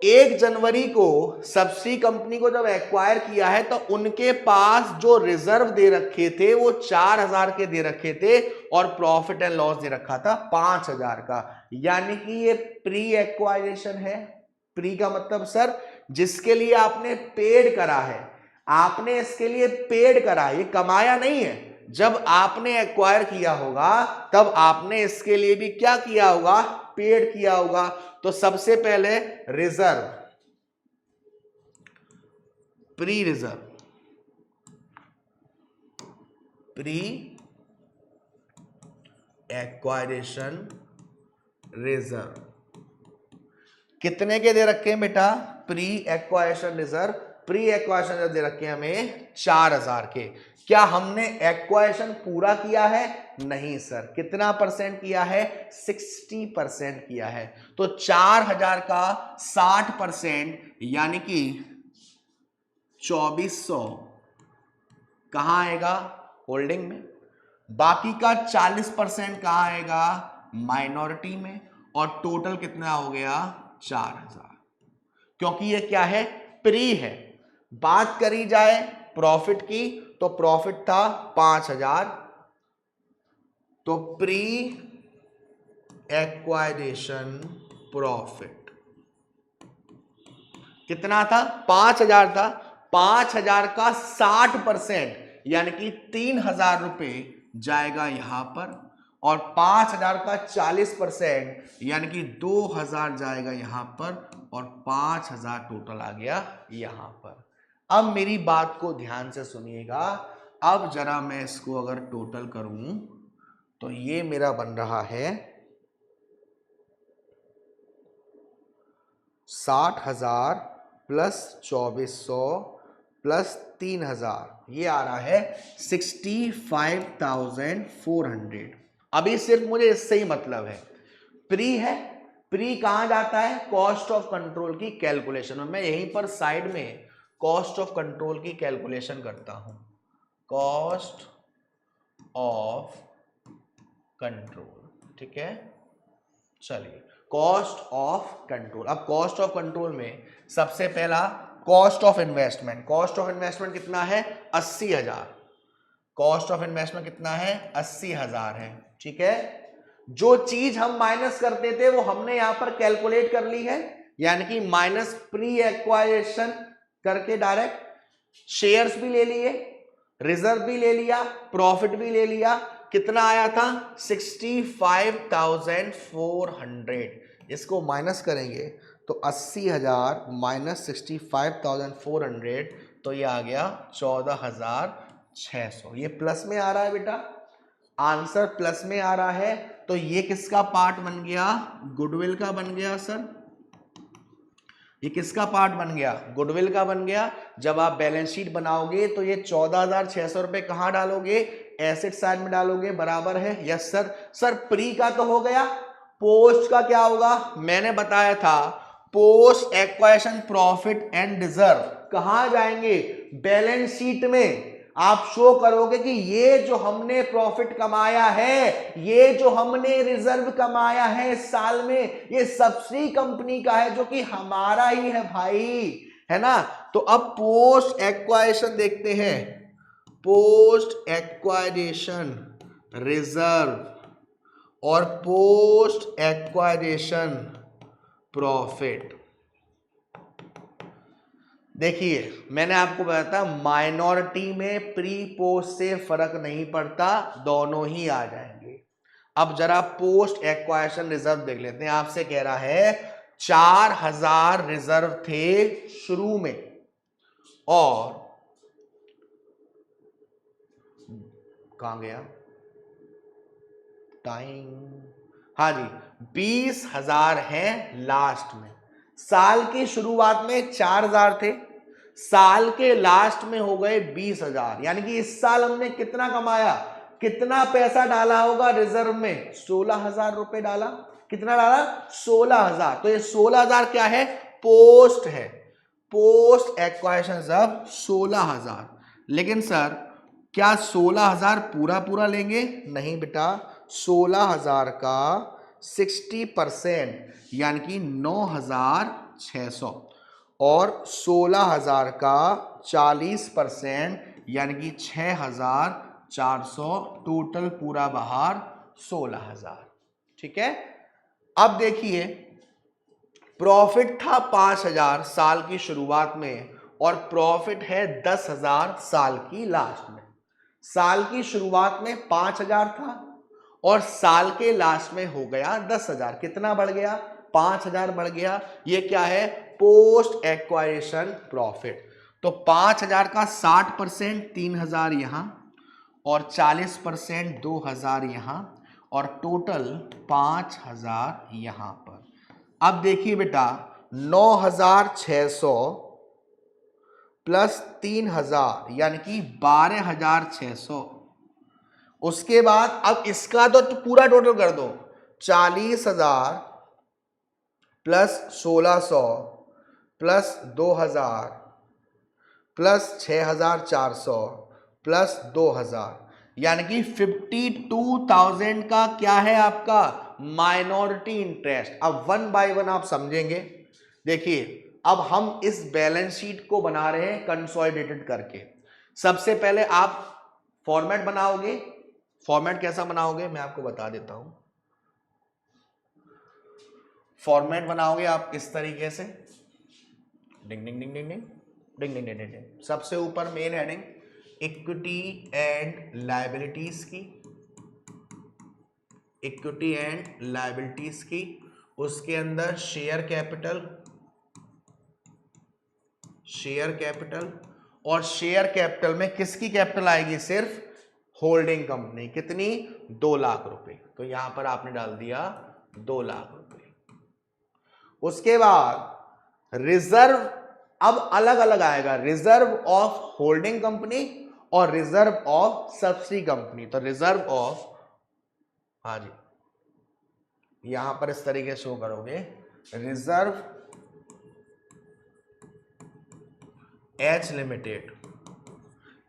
1 जनवरी को सब्सिडी कंपनी को जब एक्वायर किया है तो उनके पास जो रिजर्व दे रखे थे वो 4,000 के दे रखे थे और प्रॉफिट एंड लॉस दे रखा था 5,000 का। यानी कि ये प्री एक्वायरेशन है। प्री का मतलब सर जिसके लिए आपने पेड करा है, आपने इसके लिए पेड करा है, ये कमाया नहीं है। जब आपने एक्वायर किया होगा तब आपने इसके लिए भी क्या किया होगा? पेड किया होगा। तो सबसे पहले reserve, pre reserve, pre acquisition reserve कितने के दे रखे हैं बेटा? Pre acquisition reserve, pre acquisition reserve दे रखे हैं हमें 4000 के। क्या हमने एक्वायरेशन पूरा किया है? नहीं सर। कितना परसेंट किया है? 60% किया है। तो 4000 का 60% यानी कि 2400 कहां आएगा? होल्डिंग में। बाकी का 40% कहां आएगा? माइनॉरिटी में। और टोटल कितना हो गया? 4000। क्योंकि ये क्या है? प्री है। बात करी जाए प्रॉफिट की तो प्रॉफिट था 5000, तो प्री एक्वायरेशन प्रॉफिट कितना था? 5000 था। 5000 का 60% यानी कि 3000 रुपए जाएगा यहां पर, और 5000 का 40% यानी कि 2000 जाएगा यहां पर, और 5000 टोटल आ गया यहां पर। अब मेरी बात को ध्यान से सुनिएगा। अब जरा मैं इसको अगर टोटल करूं तो ये मेरा बन रहा है 60,000 प्लस 2400 प्लस 3000, ये आ रहा है 65,400। अभी सिर्फ मुझे इससे ही मतलब है। प्री है, प्री कहां जाता है? कॉस्ट ऑफ कंट्रोल की कैलकुलेशन में। मैं यहीं पर साइड में कॉस्ट ऑफ कंट्रोल की कैलकुलेशन करता हूं। कॉस्ट ऑफ कंट्रोल, ठीक है। चलिए, कॉस्ट ऑफ कंट्रोल। अब कॉस्ट ऑफ कंट्रोल में सबसे पहला cost of investment. Cost of investment कितना है? 80,000। कॉस्ट ऑफ इन्वेस्टमेंट कितना है? 80,000 है, ठीक है। जो चीज हम माइनस करते थे वो हमने यहां पर कैलकुलेट कर ली है, यानी कि माइनस प्री एक्वायरेशन करके डायरेक्ट शेयर्स भी ले लिए, रिजर्व भी ले लिया, प्रॉफिट भी ले लिया। कितना आया था? 65,400। इसको माइनस करेंगे तो 80,000 माइनस 65,400, तो ये आ गया 14,600। ये प्लस में आ रहा है बेटा, आंसर प्लस में आ रहा है। तो ये किसका पार्ट बन गया? गुडविल का बन गया सर। ये किसका पार्ट बन गया? गुडविल का बन गया। जब आप बैलेंस शीट बनाओगे तो ये 14,600 रुपए कहां डालोगे? एसेट साइड में डालोगे, बराबर है। Yes sir. सर प्री का तो हो गया, पोस्ट का क्या होगा? मैंने बताया था post acquisition profit and reserve कहां जाएंगे? बैलेंस शीट में। आप शो करोगे कि ये जो हमने प्रॉफिट कमाया है, ये जो हमने रिजर्व कमाया है इस साल में, ये सब्सिडी कंपनी का है, जो कि हमारा ही है भाई, है ना। तो अब पोस्ट एक्वायरेशन देखते हैं। पोस्ट एक्वायरेशन रिजर्व और पोस्ट एक्वायरेशन प्रॉफिट। देखिए, मैंने आपको बताया था माइनॉरिटी में प्री पोस्ट से फर्क नहीं पड़ता, दोनों ही आ जाएंगे। अब जरा पोस्ट एक्वायरेशन रिजर्व देख लेते हैं। आपसे कह रहा है 4,000 रिजर्व थे शुरू में, और कहां गया टाइम? हाँ जी, 20,000 है लास्ट में। साल की शुरुआत में 4,000 थे, साल के लास्ट में हो गए 20,000। यानी कि इस साल हमने कितना कमाया? कितना पैसा डाला होगा रिजर्व में? 16,000 रुपए डाला। कितना डाला? 16,000। तो ये 16,000 क्या है? पोस्ट है। Post acquisition reserve 16,000। लेकिन सर क्या 16,000 पूरा पूरा लेंगे? नहीं बेटा, 16,000 का 60% यानी कि 9,600, और 16,000 का 40% यानी कि 6,400, टोटल पूरा बाहर 16,000, ठीक है। अब देखिए, प्रॉफिट था 5,000 साल की शुरुआत में, और प्रॉफिट है 10,000 साल की लास्ट में। साल की शुरुआत में 5,000 था, और साल के लास्ट में हो गया 10,000। कितना बढ़ गया? 5,000 बढ़ गया। ये क्या है? Post acquisition profit. तो 5,000 का 60% 3,000 यहां और 40% 2,000 यहां और टोटल 5,000 यहां पर। अब देखिए बेटा 9,600 प्लस 3,000 यानी कि 12,600। उसके बाद अब इसका तो पूरा टोटल कर दो, 40,000 प्लस 1,600 प्लस 2,000 प्लस 6,400 प्लस 2,000 यानी कि 52,000 का क्या है आपका माइनॉरिटी इंटरेस्ट। अब वन बाय वन आप समझेंगे। देखिए अब हम इस बैलेंस शीट को बना रहे हैं कंसोलिडेटेड करके। सबसे पहले आप फॉर्मेट बनाओगे। फॉर्मेट कैसा बनाओगे मैं आपको बता देता हूं। फॉर्मेट बनाओगे आप इस तरीके से, डिंग डिंग डिंग डिंग डिंग डिंग डिंग डिंग डिंग। सबसे ऊपर main heading equity and liabilities की, इक्विटी एंड लायबिलिटीज की। उसके अंदर शेयर कैपिटल, शेयर कैपिटल, और शेयर कैपिटल में किसकी कैपिटल आएगी, सिर्फ होल्डिंग कंपनी। कितनी, 2 लाख रुपए। तो यहां पर आपने डाल दिया 2 लाख रुपए। उसके बाद रिजर्व अब अलग अलग आएगा, रिजर्व ऑफ होल्डिंग कंपनी और रिजर्व ऑफ सब्सिडी कंपनी। तो रिजर्व ऑफ, हाँ जी यहां पर इस तरीके से शो करोगे, reserve H limited.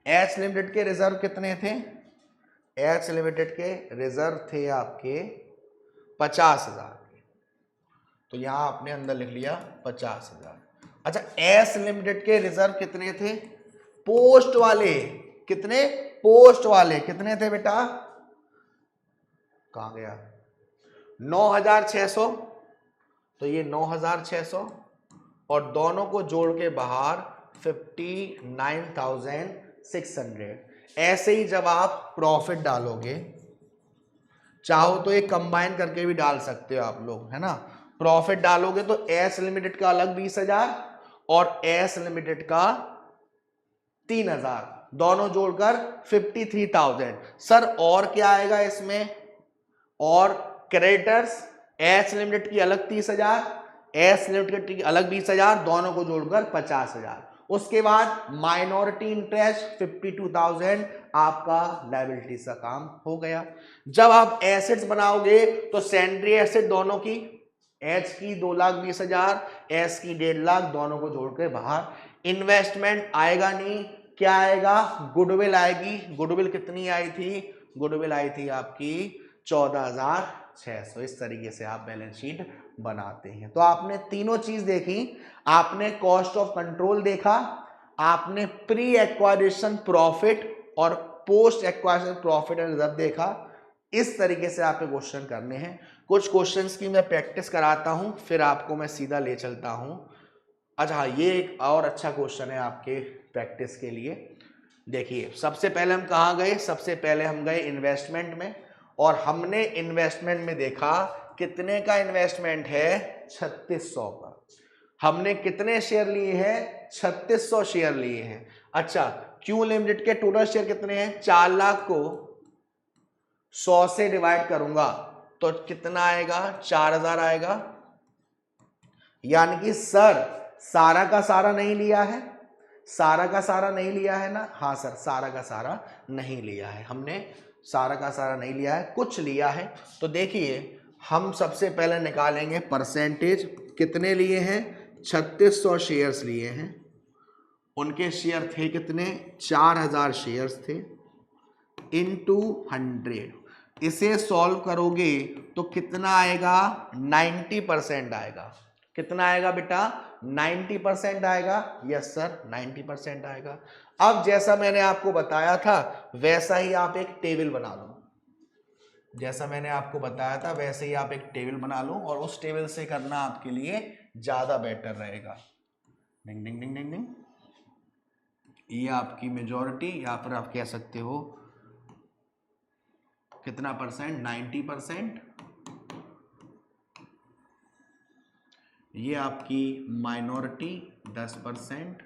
H limited के रिजर्व कितने थे, एच लिमिटेड के रिजर्व थे आपके 50,000। तो यहां आपने अंदर लिख लिया 50,000। अच्छा एस लिमिटेड के रिजर्व कितने थे, पोस्ट वाले, कितने, पोस्ट वाले कितने थे बेटा, कहां गया, 9,600। तो ये 9,600 और दोनों को जोड़ के बाहर 59,600। ऐसे ही जब आप प्रॉफिट डालोगे, चाहो तो एक कंबाइन करके भी डाल सकते हो आप लोग, है ना। प्रॉफिट डालोगे तो एस लिमिटेड का अलग 20,000 और एस लिमिटेड का 3,000, दोनों जोड़कर 53,000। सर और क्या आएगा इसमें, और क्रेडिटर्स, एस लिमिटेड की अलग 30,000, एस लिमिटेड की अलग 20,000, दोनों को जोड़कर 50,000। उसके बाद माइनॉरिटी इंटरेस्ट 52,000 आपका लायबिलिटीज का काम हो गया। जब आप एसेट्स बनाओगे तो सेंड्री एसेट दोनों की, एच की 2,20,000, एस की 1.5 लाख, दोनों को जोड़कर बाहर। इन्वेस्टमेंट आएगा नहीं, क्या आएगा, गुडविल आएगी। गुडविल कितनी आई थी, गुडविल आई थी आपकी 14,600। इस तरीके से आप बैलेंस शीट बनाते हैं। तो आपने तीनों चीज देखी, आपने कॉस्ट ऑफ कंट्रोल देखा, आपने प्री एक्वाजिशन प्रॉफिट और post acquisition profit and reserve देखा। इस तरीके से आपके क्वेश्चन करने हैं। कुछ क्वेश्चंस की मैं प्रैक्टिस कराता हूं, फिर आपको मैं सीधा ले चलता हूं। अच्छा हाँ, ये एक और अच्छा क्वेश्चन है आपके प्रैक्टिस के लिए। देखिए सबसे पहले हम कहाँ गए, सबसे पहले हम गए इन्वेस्टमेंट में, और हमने इन्वेस्टमेंट में देखा कितने का इन्वेस्टमेंट है, 3600 का। हमने कितने शेयर लिए हैं, 3600 शेयर लिए हैं। अच्छा क्यू लिमिटेड के टोटल शेयर कितने हैं, 4 लाख को 100 से डिवाइड करूंगा तो कितना आएगा, 4,000 आएगा। यानी कि सर सारा का सारा नहीं लिया है, सारा का सारा नहीं लिया है ना, हाँ सर सारा का सारा नहीं लिया है, हमने सारा का सारा नहीं लिया है, कुछ लिया है। तो देखिए हम सबसे पहले निकालेंगे परसेंटेज, कितने लिए हैं, 3600 शेयर्स लिए हैं। उनके शेयर थे कितने, 4,000 शेयर्स थे, इनटू 100। इसे सॉल्व करोगे तो कितना आएगा, 90% आएगा। कितना आएगा बेटा, 90% आएगा। यस सर 90% आएगा। अब जैसा मैंने आपको बताया था वैसा ही आप एक टेबल बना लो, जैसा मैंने आपको बताया था वैसे ही आप एक टेबल बना लो, और उस टेबल से करना आपके लिए ज्यादा बेटर रहेगा। डिंग डिंग डिंग डिंग डिंग, ये आपकी मेजॉरिटी, या फिर आप कह सकते हो कितना परसेंट, 90%। ये आपकी माइनॉरिटी 10%।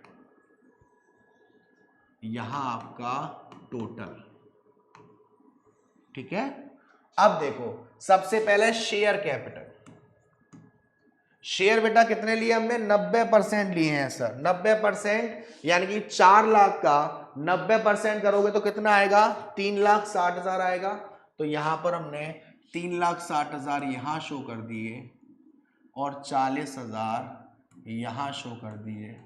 यहां आपका टोटल। ठीक है, अब देखो सबसे पहले शेयर कैपिटल। शेयर बेटा कितने लिए हमने? 90% लिए हैं सर। 90% यानी कि 4 लाख का 90% करोगे तो कितना आएगा? 3,60,000 आएगा। तो यहां पर हमने 3,60,000 यहां शो कर दिए और 40,000 यहां शो कर दिए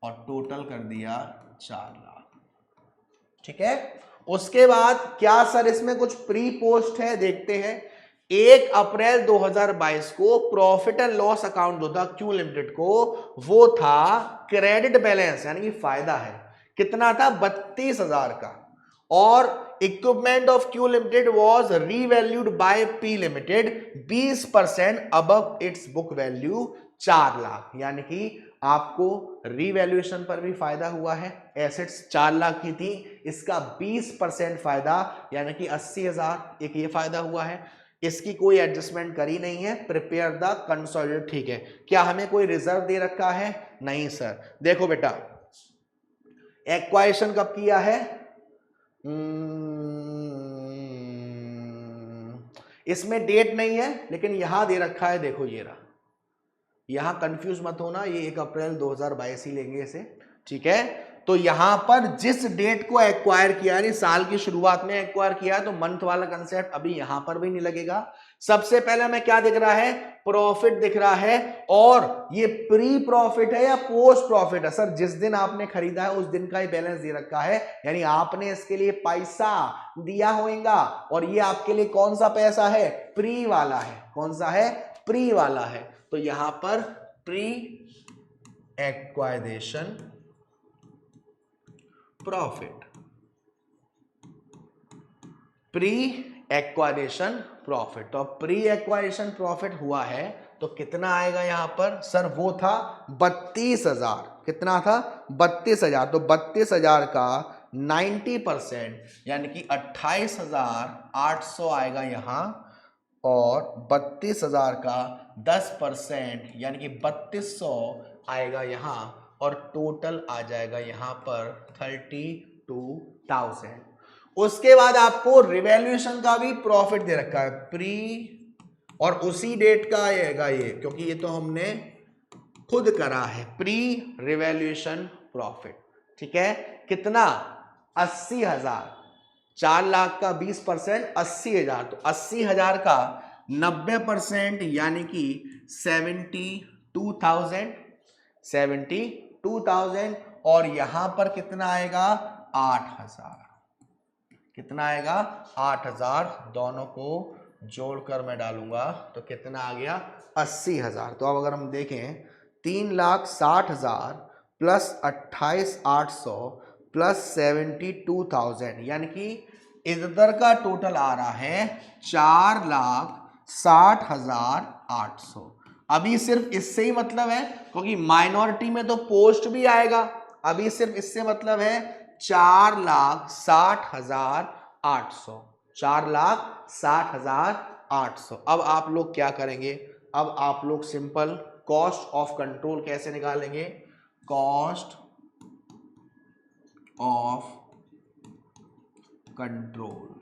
और टोटल कर दिया 4 लाख। ठीक है, उसके बाद क्या सर इसमें कुछ प्री पोस्ट है? देखते हैं। 1 अप्रैल 2022 को प्रॉफिट एंड लॉस अकाउंट जो था क्यू लिमिटेड को, वो था क्रेडिट बैलेंस यानी कि फायदा है। कितना था? 32,000 का। और equipment of Q limited was revalued by P limited 20% above it's book value 4 lakh. यानी कि आपको रीवैल्यूएशन पर भी फायदा हुआ है। एसेट्स 4 लाख की थी, इसका 20% फायदा यानी कि 80,000 एक ये फायदा हुआ है। इसकी कोई एडजस्टमेंट करी नहीं है। Prepare the consolidated. ठीक है, क्या हमें कोई रिजर्व दे रखा है? नहीं सर। देखो बेटा, एक्वाइशन कब किया है? इसमें डेट नहीं है लेकिन यहां दे रखा है। देखो ये रहा, यहां कंफ्यूज मत होना, ये 1 अप्रैल 2022 ही लेंगे इसे। ठीक है, तो यहां पर जिस डेट को एक्वायर किया यानी साल की शुरुआत में एक्वायर किया तो मंथ वाला कंसेप्ट अभी यहां पर भी नहीं लगेगा। सबसे पहले हमें क्या दिख रहा है? प्रॉफिट दिख रहा है। और ये प्री प्रॉफिट है या पोस्ट प्रॉफिट है? सर जिस दिन आपने खरीदा है उस दिन का ही बैलेंस दे रखा है, यानी आपने इसके लिए पैसा दिया होगा और ये आपके लिए कौन सा पैसा है? प्री वाला है। कौन सा है? प्री वाला है। तो यहां पर pre acquisition profit, pre acquisition profit. तो प्री एक्वाइजेशन प्रॉफिट हुआ है तो कितना आएगा यहां पर? सर वो था 32,000। कितना था? 32,000। तो 32,000 का 90% यानी कि 28,800 आएगा यहां, और 32,000 का 10% यानी कि 3200 आएगा यहां, और टोटल आ जाएगा यहां पर 32,000। उसके बाद आपको रिवैल्यूएशन का भी प्रॉफिट दे रखा है प्री, और उसी डेट का आएगा ये, क्योंकि ये तो हमने खुद करा है। Pre revaluation profit. ठीक है, कितना? 80,000। 4 लाख का 20% 80,000। तो 80,000 का 90% यानी कि 72,000। 72,000 और यहां पर कितना आएगा? 8,000। कितना आएगा? 8,000। दोनों को जोड़कर मैं डालूंगा तो कितना आ गया? 80,000। तो अब अगर हम देखें 3,60,000 प्लस 28,800 प्लस 72,000 यानी कि इधर का टोटल आ रहा है 4,60,800। अभी सिर्फ इससे ही मतलब है क्योंकि माइनॉरिटी में तो पोस्ट भी आएगा। अभी सिर्फ इससे मतलब है 4,60,800। 4,60,800। अब आप लोग क्या करेंगे? अब आप लोग सिंपल कॉस्ट ऑफ कंट्रोल कैसे निकालेंगे? Cost of control,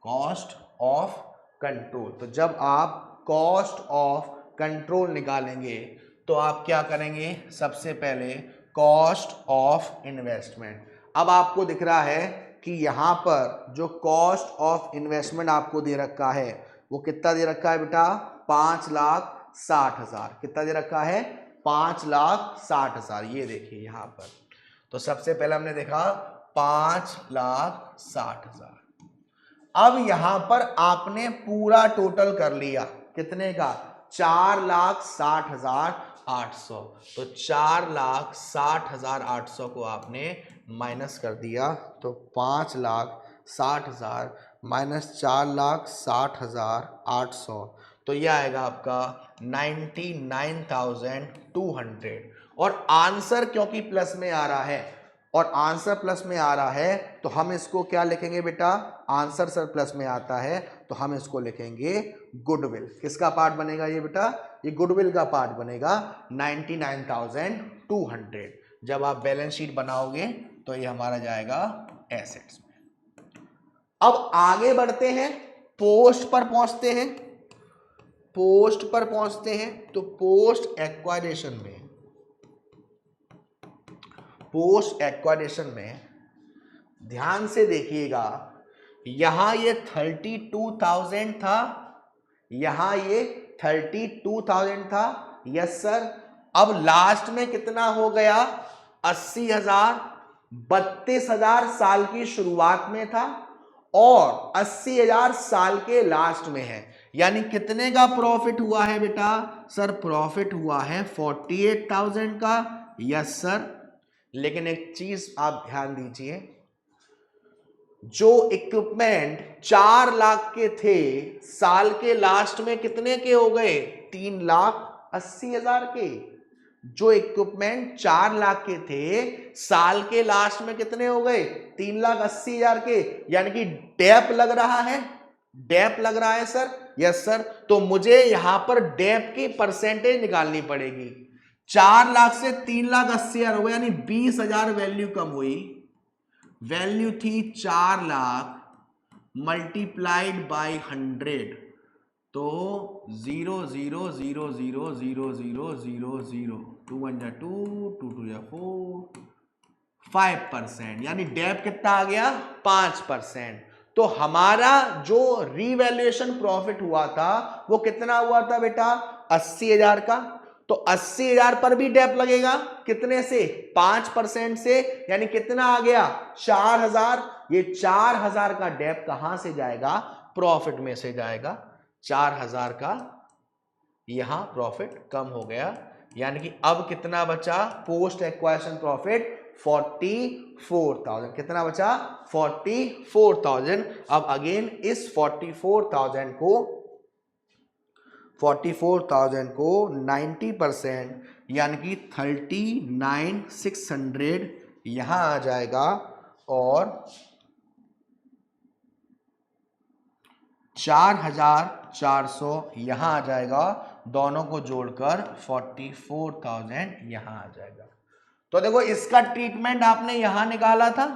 cost of control. तो जब आप कॉस्ट ऑफ कंट्रोल निकालेंगे तो आप क्या करेंगे? सबसे पहले कॉस्ट ऑफ इन्वेस्टमेंट। अब आपको दिख रहा है कि यहां पर जो कॉस्ट ऑफ इन्वेस्टमेंट आपको दे रखा है वो कितना दे रखा है बेटा? 5,60,000। कितना दे रखा है? 5,60,000। ये देखिए यहां पर। तो सबसे पहले हमने देखा 5,60,000। अब यहां पर आपने पूरा टोटल कर लिया। कितने का? 4,60,800। तो 4,60,800 को आपने माइनस कर दिया तो 5,60,000 माइनस 4,60,800 तो यह आएगा आपका 99,200। और आंसर क्योंकि प्लस में आ रहा है, और आंसर प्लस में आ रहा है तो हम इसको क्या लिखेंगे बेटा? आंसर सर प्लस में आता है तो हम इसको लिखेंगे गुडविल। किसका पार्ट बनेगा ये बेटा? ये गुडविल का पार्ट बनेगा 99,200। जब आप बैलेंस शीट बनाओगे तो ये हमारा जाएगा एसेट्स में। अब आगे बढ़ते हैं, पोस्ट पर पहुंचते हैं। पोस्ट पर पहुंचते हैं तो पोस्ट एक्वायरेशन में, पोस्ट एक्वायरेशन में ध्यान से देखिएगा, यहां ये 32,000 था, यहां ये 32,000 था। Yes sir. अब लास्ट में कितना हो गया? 80,000। 32,000 साल की शुरुआत में था और 80,000 साल के लास्ट में है, यानी कितने का प्रॉफिट हुआ है बेटा? सर प्रॉफिट हुआ है 48,000 का। Yes sir. लेकिन एक चीज आप ध्यान दीजिए, जो इक्विपमेंट 4 लाख के थे, साल के लास्ट में कितने के हो गए? 3,80,000 के। जो इक्विपमेंट 4 लाख के थे, साल के लास्ट में कितने हो गए? 3,80,000 के। यानी कि डेप लग रहा है, डेप लग रहा है सर। Yes sir. तो मुझे यहां पर डेप की परसेंटेज निकालनी पड़ेगी। 4 लाख से 3,80,000 हो गए, यानी 20,000 वैल्यू कम हुई। वैल्यू थी 4 लाख मल्टीप्लाइड बाई 100, तो 0,0,0,0,0,0,0,0, 2 1 जा 2, 2 2 जा 4, 5%, यानी डेप कितना आ गया? 5%। तो हमारा जो रीवैल्यूएशन प्रॉफिट हुआ था वो कितना हुआ था बेटा? 80,000 का। तो 80,000 पर भी डेप लगेगा, कितने से? 5% से, यानी कितना आ गया? 4,000। ये 4,000 का डेप कहां से जाएगा? प्रॉफिट में से जाएगा। 4,000 का यहां प्रॉफिट कम हो गया, यानी कि अब कितना बचा? Post acquisition profit 44,000। कितना बचा? 44,000। अब अगेन इस 44,000 को 90%, यानी कि 39,600 यहां आ जाएगा और 4,400 यहां आ जाएगा। दोनों को जोड़कर 44,000 यहां आ जाएगा। तो देखो इसका ट्रीटमेंट आपने यहां निकाला था,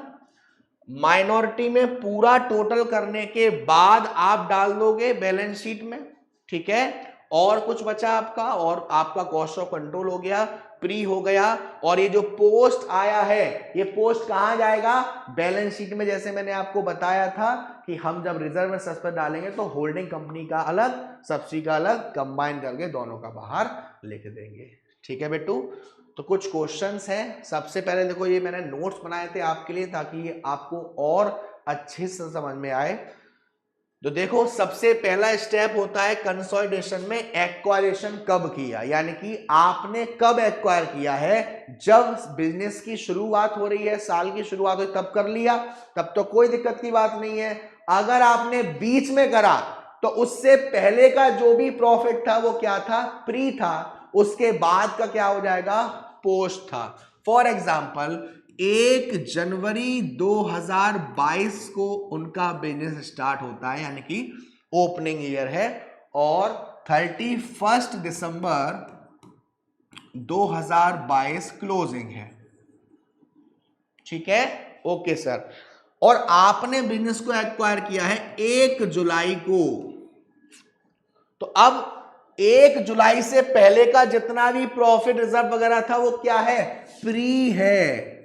माइनॉरिटी में पूरा टोटल करने के बाद आप डाल दोगे बैलेंस शीट में, ठीक है। और कुछ बचा आपका, और आपका कॉस्ट ऑफ कंट्रोल हो गया, प्री हो गया, और ये जो पोस्ट आया है ये पोस्ट कहां जाएगा? बैलेंस शीट में। जैसे मैंने आपको बताया था कि हम जब रिजर्व में सस्पेंड डालेंगे तो होल्डिंग कंपनी का अलग, सब्सिडी का अलग, कंबाइन करके दोनों का बाहर लिख देंगे। ठीक है बेटू। तो कुछ क्वेश्चंस हैं। सबसे पहले देखो, ये मैंने नोट्स बनाए थे आपके लिए ताकि ये आपको और अच्छे से समझ में आए। तो देखो सबसे पहला स्टेप होता है कंसोलिडेशन में, एक्वायरेशन कब किया, यानी कि आपने कब एक्वायर किया है? जब बिजनेस की शुरुआत हो रही है, साल की शुरुआत हो तब कर लिया, तब तो कोई दिक्कत की बात नहीं है। अगर आपने बीच में करा तो उससे पहले का जो भी प्रॉफिट था वो क्या था? प्री था। उसके बाद का क्या हो जाएगा? पोस्ट था। फॉर एग्जाम्पल 1 जनवरी 2022 को उनका बिजनेस स्टार्ट होता है, यानी कि ओपनिंग ईयर है, और 31 दिसंबर 2022 क्लोजिंग है। ठीक है, ओके सर। और आपने बिजनेस को एक्वायर किया है 1 जुलाई को। तो अब 1 जुलाई से पहले का जितना भी प्रॉफिट रिजर्व वगैरह था वो क्या है? प्री है,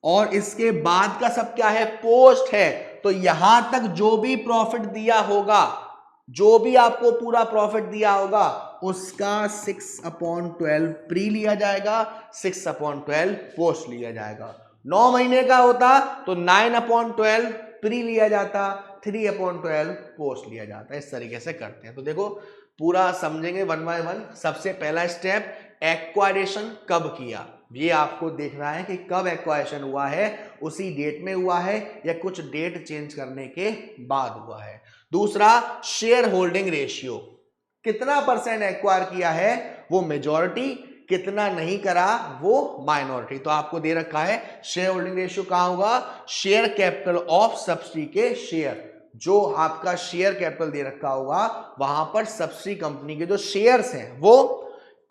और इसके बाद का सब क्या है? पोस्ट है। तो यहां तक जो भी प्रॉफिट दिया होगा, जो भी आपको पूरा प्रॉफिट दिया होगा, उसका 6/12 प्री लिया जाएगा, 6/12 पोस्ट लिया जाएगा। 9 महीने का होता तो 9/12 प्री लिया जाता, 3/12 पोस्ट लिया जाता। इस तरीके से करते हैं। तो देखो पूरा समझेंगे वन बाय वन। सबसे पहला स्टेप, एक्वायरेशन कब किया, ये आपको देखना है कि कब एक्वायरेशन हुआ है, उसी डेट में हुआ है या कुछ डेट चेंज करने के बाद हुआ है। दूसरा, शेयर होल्डिंग रेशियो, कितना परसेंट एक्वायर किया है वो मेजॉरिटी, कितना नहीं करा वो माइनॉरिटी। तो आपको दे रखा है शेयर होल्डिंग रेशियो कहां होगा? शेयर कैपिटल ऑफ सब्सिडी के शेयर, जो आपका शेयर कैपिटल दे रखा होगा वहां पर सब्सिडी कंपनी के जो शेयर्स हैं वो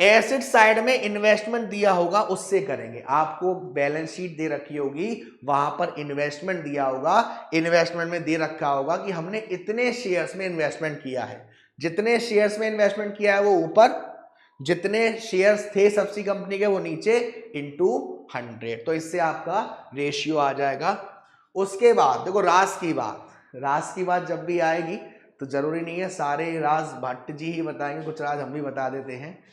एसेट साइड में इन्वेस्टमेंट दिया होगा उससे करेंगे। आपको बैलेंस शीट दे रखी होगी, वहां पर इन्वेस्टमेंट दिया होगा, इन्वेस्टमेंट में दे रखा होगा कि हमने इतने शेयर्स में इन्वेस्टमेंट किया है, जितने शेयर्स में इन्वेस्टमेंट किया है वो ऊपर, जितने शेयर्स थे सब्सिडी कंपनी के वो नीचे, इनटू 100। तो इससे आपका रेशियो आ जाएगा। उसके बाद देखो रास की बात जब भी आएगी तो जरूरी नहीं है सारे राज भट्ट जी ही बताएंगे, कुछ राज हम भी बता देते हैं।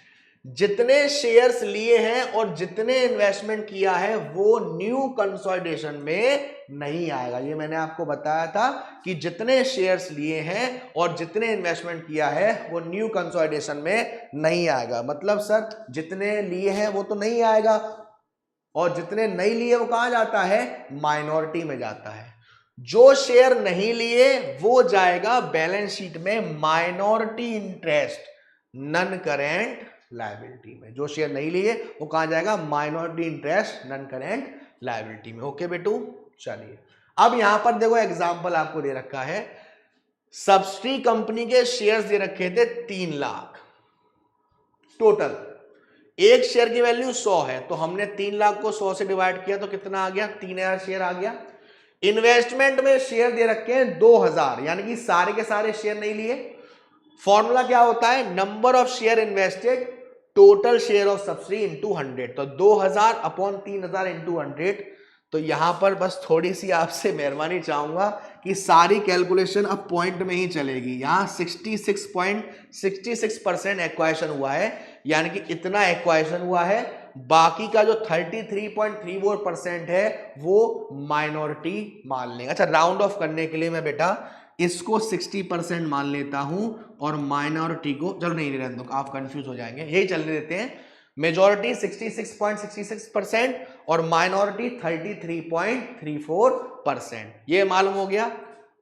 जितने शेयर्स लिए हैं और जितने इन्वेस्टमेंट किया है वो न्यू कंसोलिडेशन में नहीं आएगा। ये मैंने आपको बताया था कि जितने शेयर्स लिए हैं और जितने इन्वेस्टमेंट किया है वो न्यू कंसोलिडेशन में नहीं आएगा। मतलब सर जितने लिए हैं वो तो नहीं आएगा, और जितने नहीं लिए वो कहां जाता है, माइनॉरिटी में जाता है। जो शेयर नहीं लिए वो जाएगा बैलेंस शीट में minority interest non current liability में। जो शेयर नहीं लिए वो कहां जाएगा, minority interest non current liability में। ओके बेटू, चलिए अब यहां पर देखो एग्जांपल आपको दे रखा है। सब्सिडी कंपनी के शेयर्स दे रखे थे 3 लाख टोटल, एक शेयर की वैल्यू 100 है, तो हमने 3 लाख को 100 से डिवाइड किया तो कितना आ गया, 3000 शेयर आ गया। इन्वेस्टमेंट में शेयर दे रखे हैं 2000, यानी कि सारे के सारे शेयर नहीं लिए। फॉर्मूला क्या होता है, number of share invested total share of subsidy into 100, तो 2000 अपॉन 3000 इनटू 100। तो यहां पर बस थोड़ी सी आपसे मेहरबानी चाहूंगा कि सारी कैलकुलेशन अब पॉइंट में ही चलेगी। यहां 66% एक्वाइशन हुआ है, यानी कि इतना एक्वाइशन हुआ है। बाकी का जो 33.34% है वो माइनॉरिटी मान लेंगे। अच्छा, राउंड ऑफ करने के लिए मैं बेटा इसको 60% मान लेता हूं और माइनॉरिटी को, चलो नहीं रहने दो, आप कंफ्यूज हो जाएंगे, यही चलने देते हैं। मेजॉरिटी 66.66% और माइनॉरिटी 33.34%, ये मालूम हो गया।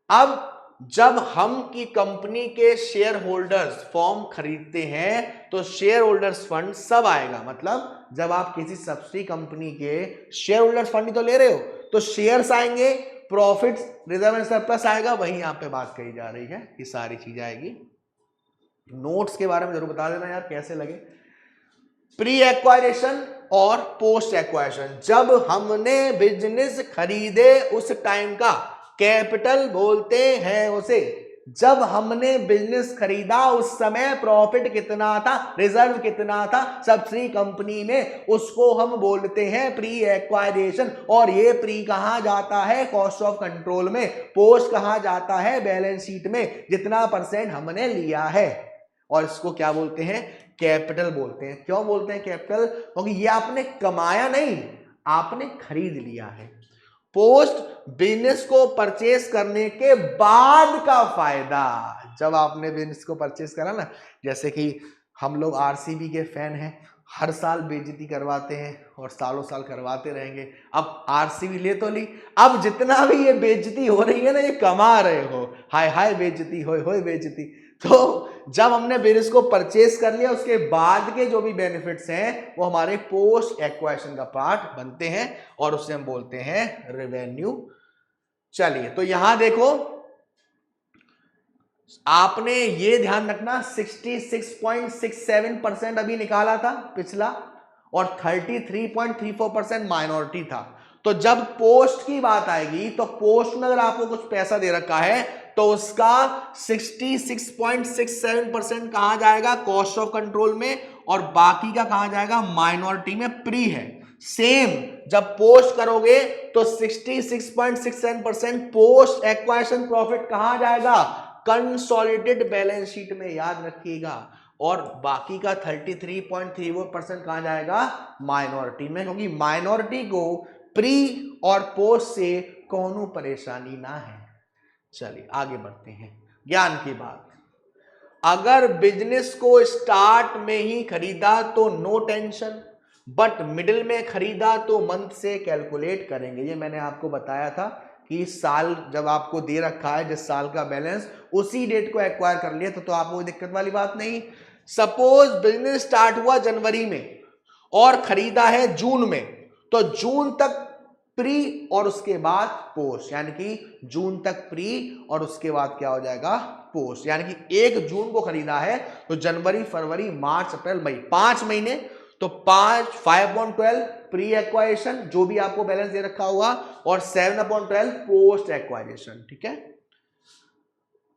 अब जब हम की कंपनी के शेयर होल्डर्स फॉर्म खरीदते हैं तो शेयर होल्डर्स फंड सब आएगा। मतलब जब आप किसी सब्सिडी कंपनी के शेयर होल्डर्स फंड ही तो ले रहे हो, तो शेयर्स आएंगे, प्रॉफिट्स, रिजर्व एंड सरप्लस आएगा, वही यहां पे बात कही जा रही है, ये सारी चीज आएगी। नोट्स के बारे में जरूर बता देना यार कैसे लगे। प्री एक्वायरेशन और पोस्ट एक्वायरेशन, जब हमने बिजनेस खरीदे उस टाइम का कैपिटल बोलते हैं उसे। जब हमने बिजनेस खरीदा उस समय प्रॉफिट कितना था, रिजर्व कितना था सब्सिडी कंपनी में, उसको हम बोलते हैं प्री एक्वायरेशन। और ये प्री कहां जाता है, कॉस्ट ऑफ कंट्रोल में। पोस्ट कहां जाता है, बैलेंस शीट में, जितना परसेंट हमने लिया है। और इसको क्या बोलते हैं, कैपिटल बोलते हैं। क्यों बोलते हैं कैपिटल, क्योंकि ये आपने कमाया नहीं, आपने खरीद लिया है। पोस्ट बिजनेस को परचेस करने के बाद का फायदा। जब आपने बिजनेस को परचेस करा ना, जैसे कि हम लोग आरसीबी के फैन हैं, हर साल बेइज्जती करवाते हैं और सालों साल करवाते रहेंगे। अब आरसीबी ले तो ली, अब जितना भी ये बेइज्जती हो रही है ना, ये कमा रहे हो, हाय हाय बेइज्जती, होय होय बेइज्जती। तो जब हमने बिजनेस को परचेस कर लिया उसके बाद के जो भी बेनिफिट्स हैं वो हमारे पोस्ट एक्वायरेशन का पार्ट बनते हैं और उसे हम बोलते हैं रेवेन्यू। चलिए तो यहां देखो, आपने ये ध्यान रखना 66.67% अभी निकाला था पिछला, और 33.34% माइनॉरिटी था। तो जब पोस्ट की बात आएगी तो पोस्ट में अगर आपको कुछ पैसा दे रखा है तो उसका 66.67% कहां जाएगा, कॉस्ट ऑफ कंट्रोल में, और बाकी का कहां जाएगा, माइनॉरिटी में। प्री है सेम, जब पोस्ट करोगे तो 66.67% पोस्ट एक्वायरेशन प्रॉफिट कहां जाएगा, कंसोलिडेटेड बैलेंस शीट में, याद रखिएगा। और बाकी का 33.34% कहां जाएगा, माइनॉरिटी में, क्योंकि माइनॉरिटी को प्री और पोस्ट से कौनो परेशानी ना है। चलिए आगे बढ़ते हैं, ज्ञान की बात। अगर बिजनेस को स्टार्ट में ही खरीदा तो नो टेंशन, बट मिडिल में खरीदा तो मंथ से कैलकुलेट करेंगे। ये मैंने आपको बताया था कि साल जब आपको दे रखा है, जिस साल का बैलेंस, उसी डेट को एक्वायर कर लिया तो आपको दिक्कत वाली बात नहीं। सपोज बिजनेस स्टार्ट हुआ जनवरी में और खरीदा है जून में, तो जून तक प्री और उसके बाद पोस्ट, यानी कि जून तक प्री और उसके बाद क्या हो जाएगा पोस्ट, यानी कि 1 जून को खरीदा है तो जनवरी फरवरी मार्च अप्रैल मई 5 महीने, तो 5/12 प्री एक्वाइजेशन जो भी आपको बैलेंस दे रखा हुआ और 7/12 पोस्ट एक्वाइजेशन। ठीक है,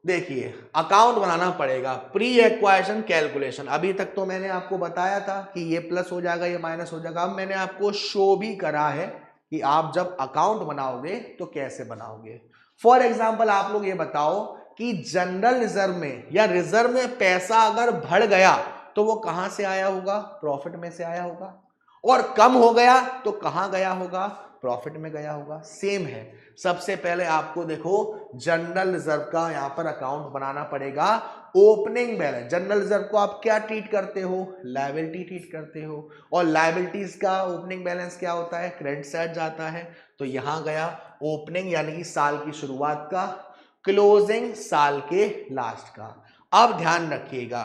देखिए अकाउंट बनाना पड़ेगा, प्री एक्वाइजेशन कैलकुलेशन। अभी तक तो मैंने आपको बताया था कि ये प्लस हो जाएगा ये माइनस हो जाएगा, अब मैंने आपको शो भी करा है कि आप जब अकाउंट बनाओगे तो कैसे बनाओगे। फॉर एग्जाम्पल आप लोग ये बताओ कि जनरल रिजर्व में या रिजर्व में पैसा अगर बढ़ गया तो वो कहां से आया होगा, प्रॉफिट में से आया होगा, और कम हो गया तो कहां गया होगा, प्रॉफिट में गया होगा। सेम है, सबसे पहले आपको देखो जनरल रिजर्व का यहां पर अकाउंट बनाना पड़ेगा। ओपनिंग बैलेंस, जनरल रिजर्व को आप क्या ट्रीट करते हो, लायबिलिटी ट्रीट करते हो, और लायबिलिटीज का ओपनिंग बैलेंस क्या होता है, क्रेडिट साइड जाता है। तो यहां गया ओपनिंग यानी कि साल की शुरुआत का, क्लोजिंग साल के लास्ट का। अब ध्यान रखिएगा,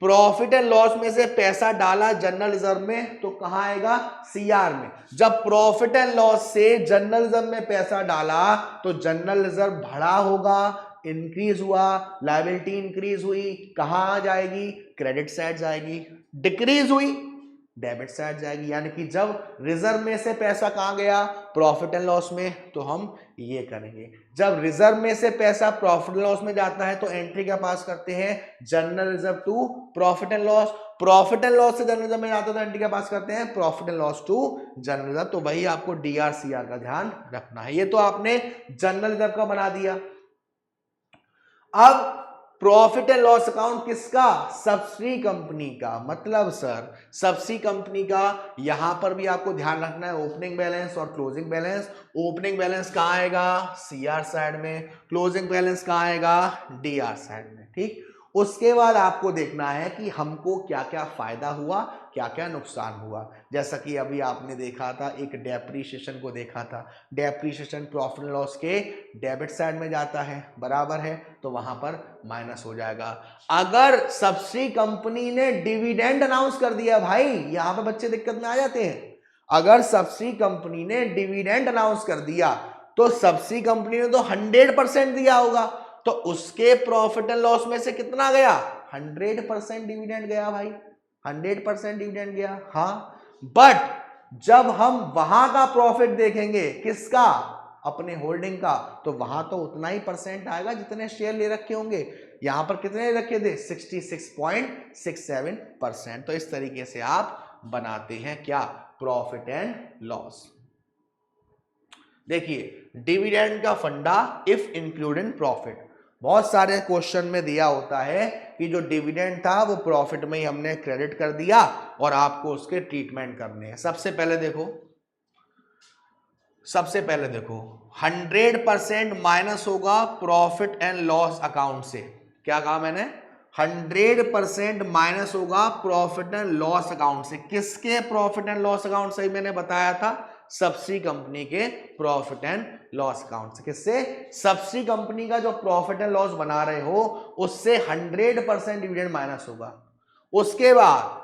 प्रॉफिट एंड लॉस में से पैसा डाला जनरल रिजर्व में तो कहां आएगा, सीआर में। जब प्रॉफिट एंड लॉस से जनरल रिजर्व में पैसा डाला तो जनरल रिजर्व बढ़ा होगा, इंक्रीज हुआ, लायबिलिटी इंक्रीज हुई, कहां जाएगी, क्रेडिट साइड जाएगी। डिक्रीज हुई, डेबिट साइड जाएगी। यानी कि जब रिजर्व में से पैसा कहां गया, प्रॉफिट एंड लॉस में, तो हम ये करेंगे। जब रिजर्व में से पैसा प्रॉफिट एंड लॉस में जाता है तो एंट्री क्या पास करते हैं, general reserve to profit and loss. Profit and loss से जनरल रिजर्व में जाता है तो एंट्री क्या पास करते हैं, profit and loss to general reserve. तो वही आपको डीआरसीआर का ध्यान रखना है। ये तो आपने जनरल रिजर्व का बना दिया। अब प्रॉफिट एंड लॉस अकाउंट किसका, सब्सिडी कंपनी का। मतलब सर सब्सिडी कंपनी का यहां पर भी आपको ध्यान रखना है, ओपनिंग बैलेंस और क्लोजिंग बैलेंस। ओपनिंग बैलेंस कहां आएगा, सीआर साइड में, क्लोजिंग बैलेंस कहां आएगा, डीआर साइड में। ठीक, उसके बाद आपको देखना है कि हमको क्या क्या फायदा हुआ, क्या क्या नुकसान हुआ। जैसा कि अभी आपने देखा था, एक डेप्रीशिएशन को देखा था, डेप्रीशिएशन प्रॉफिट एंड लॉस के डेबिट साइड में जाता है, बराबर है, तो वहां पर माइनस हो जाएगा। अगर सब्सिडी कंपनी ने डिविडेंड अनाउंस कर दिया, भाई यहां पर बच्चे दिक्कत में आ जाते हैं। अगर सब्सिडी कंपनी ने डिविडेंड अनाउंस कर दिया तो सब्सिडी कंपनी ने तो 100% दिया होगा, तो उसके प्रॉफिट एंड लॉस में से कितना गया, 100% डिविडेंड गया भाई, 100% डिविडेंड गया। हाँ, बट जब हम वहां का प्रॉफिट देखेंगे, किसका, अपने होल्डिंग का, तो वहां तो उतना ही परसेंट आएगा जितने शेयर ले रखे होंगे। यहां पर कितने रखे थे, 66.67%। तो इस तरीके से आप बनाते हैं क्या, प्रॉफिट एंड लॉस। देखिए डिविडेंड का फंडा इफ इंक्लूडेड प्रॉफिट, बहुत सारे क्वेश्चन में दिया होता है कि जो डिविडेंड था वो प्रॉफिट में ही हमने क्रेडिट कर दिया और आपको उसके ट्रीटमेंट करने हैं। सबसे पहले देखो 100% माइनस होगा प्रॉफिट एंड लॉस अकाउंट से। क्या कहा मैंने, 100% माइनस होगा प्रॉफिट एंड लॉस अकाउंट से। किसके प्रॉफिट एंड लॉस अकाउंट से, मैंने बताया था सब्सिडी कंपनी के प्रॉफिट एंड लॉस अकाउंट से। किससे, सब्सिडी कंपनी का जो प्रॉफिट एंड लॉस बना रहे हो उससे 100% डिविडेंड माइनस होगा। उसके बाद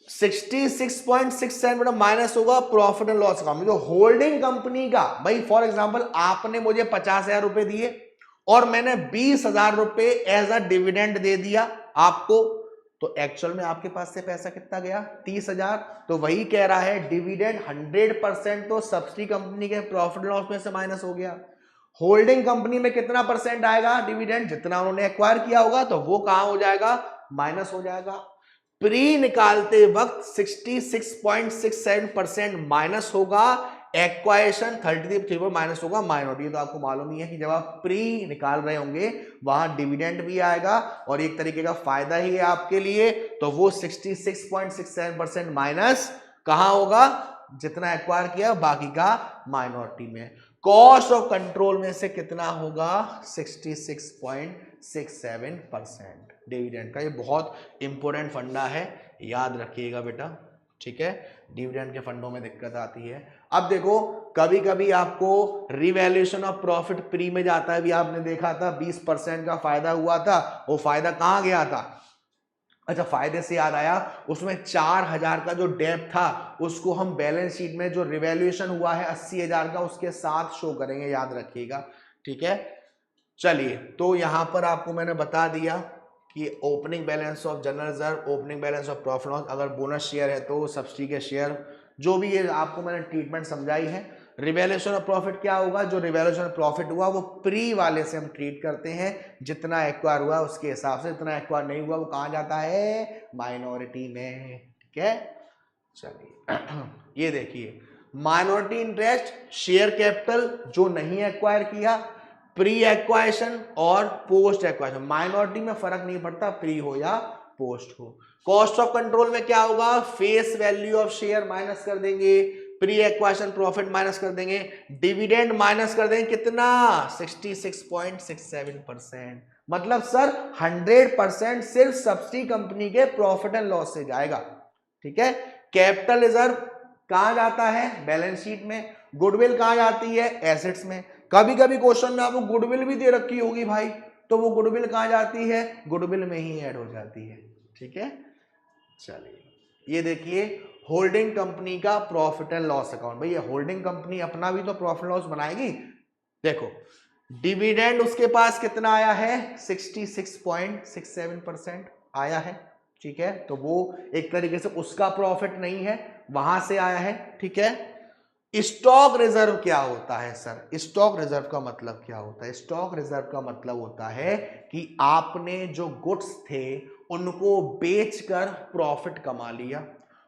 66.67 माइनस होगा प्रॉफिट एंड लॉस अकाउंट में जो होल्डिंग कंपनी का। भाई फॉर एग्जांपल आपने मुझे 50,000 रुपए दिए और मैंने 20,000 रुपए एज अ डिविडेंड दे दिया आपको, तो एक्चुअल में आपके पास से पैसा कितना गया, 30,000। तो वही कह रहा है डिविडेंड 100% तो सब्सिडी कंपनी के प्रॉफिट एंड लॉस में से माइनस हो गया। होल्डिंग कंपनी में कितना परसेंट आएगा डिविडेंड, जितना उन्होंने एक्वायर किया होगा, तो वो कहां हो जाएगा, माइनस हो जाएगा। प्री निकालते वक्त 66.67% माइनस होगा, एक्वाइशन 33 माइनस होगा माइनॉरिटी। तो आपको मालूम ही है कि जब आप प्री निकाल रहे होंगे वहां डिविडेंड भी आएगा और एक तरीके का फायदा ही है आपके लिए, तो वो 66.67% माइनस कहां होगा, जितना एक्वायर किया बाकी का माइनॉरिटी में। कॉस्ट ऑफ कंट्रोल में से कितना होगा, 66.67% डिविडेंड का। ये बहुत इंपॉर्टेंट फंडा है, याद रखिएगा बेटा, ठीक है। डिविडेंड के फंडों में दिक्कत आती है। अब देखो कभी कभी आपको रिवैल्यूएशन ऑफ प्रॉफिट प्री में जाता है, भी आपने देखा था 20% का फायदा हुआ था, वो फायदा कहां गया था, अच्छा, फायदे से याद आया, उसमें 4000 का जो डेप था उसको हम बैलेंस शीट में जो रिवैल्यूएशन हुआ है 80,000 का उसके साथ शो करेंगे, याद रखिएगा। ठीक है, चलिए, तो यहां पर आपको मैंने बता दिया कि opening balance of general reserve, opening balance of profit loss, अगर बोनस शेयर है तो सब्सिडी के शेयर, जो भी ये आपको मैंने ट्रीटमेंट समझाई है। रिवैल्यूएशन ऑफ प्रॉफिट क्या होगा, जो रिवैल्यूएशन ऑफ प्रॉफिट हुआ वो प्री वाले से हम ट्रीट करते हैं, जितना एक्वायर हुआ उसके हिसाब से, जितना एक्वायर नहीं हुआ वो कहाँ जाता है, माइनॉरिटी में। ठीक है, चलिए ये देखिए, माइनॉरिटी इंटरेस्ट, शेयर कैपिटल जो नहीं एक्वायर किया, प्री एक्वायशन और पोस्ट एक्वायशन। माइनॉरिटी में फर्क नहीं पड़ता प्री हो या पोस्ट हो। कॉस्ट ऑफ कंट्रोल में क्या होगा, face value of share minus कर देंगे, प्री एक्वायशन प्रॉफिट माइनस कर देंगे, डिविडेंड माइनस कर देंगे, कितना 66.67%। मतलब सर 100% सिर्फ सब्सिडी कंपनी के प्रॉफिट एंड लॉस से जाएगा। ठीक है, कैपिटल रिजर्व कहां जाता है, बैलेंस शीट में। गुडविल कहां जाती है, एसेट्स में। कभी कभी क्वेश्चन में आपको गुडविल भी दे रखी होगी भाई, तो वो गुडविल कहां जाती है, गुडविल में ही ऐड हो जाती है। ठीक है, चलिए ये देखिए, होल्डिंग कंपनी का प्रॉफिट एंड लॉस अकाउंट। भैया होल्डिंग कंपनी अपना भी तो प्रॉफिट लॉस बनाएगी। देखो, डिविडेंड उसके पास कितना आया है, 66.67% आया है। ठीक है, तो वो एक तरीके से उसका प्रॉफिट नहीं है, वहां से आया है। ठीक है, स्टॉक रिजर्व क्या होता है सर, स्टॉक रिजर्व का मतलब क्या होता है, स्टॉक रिजर्व का मतलब होता है कि आपने जो गुड्स थे उनको बेचकर प्रॉफिट कमा लिया,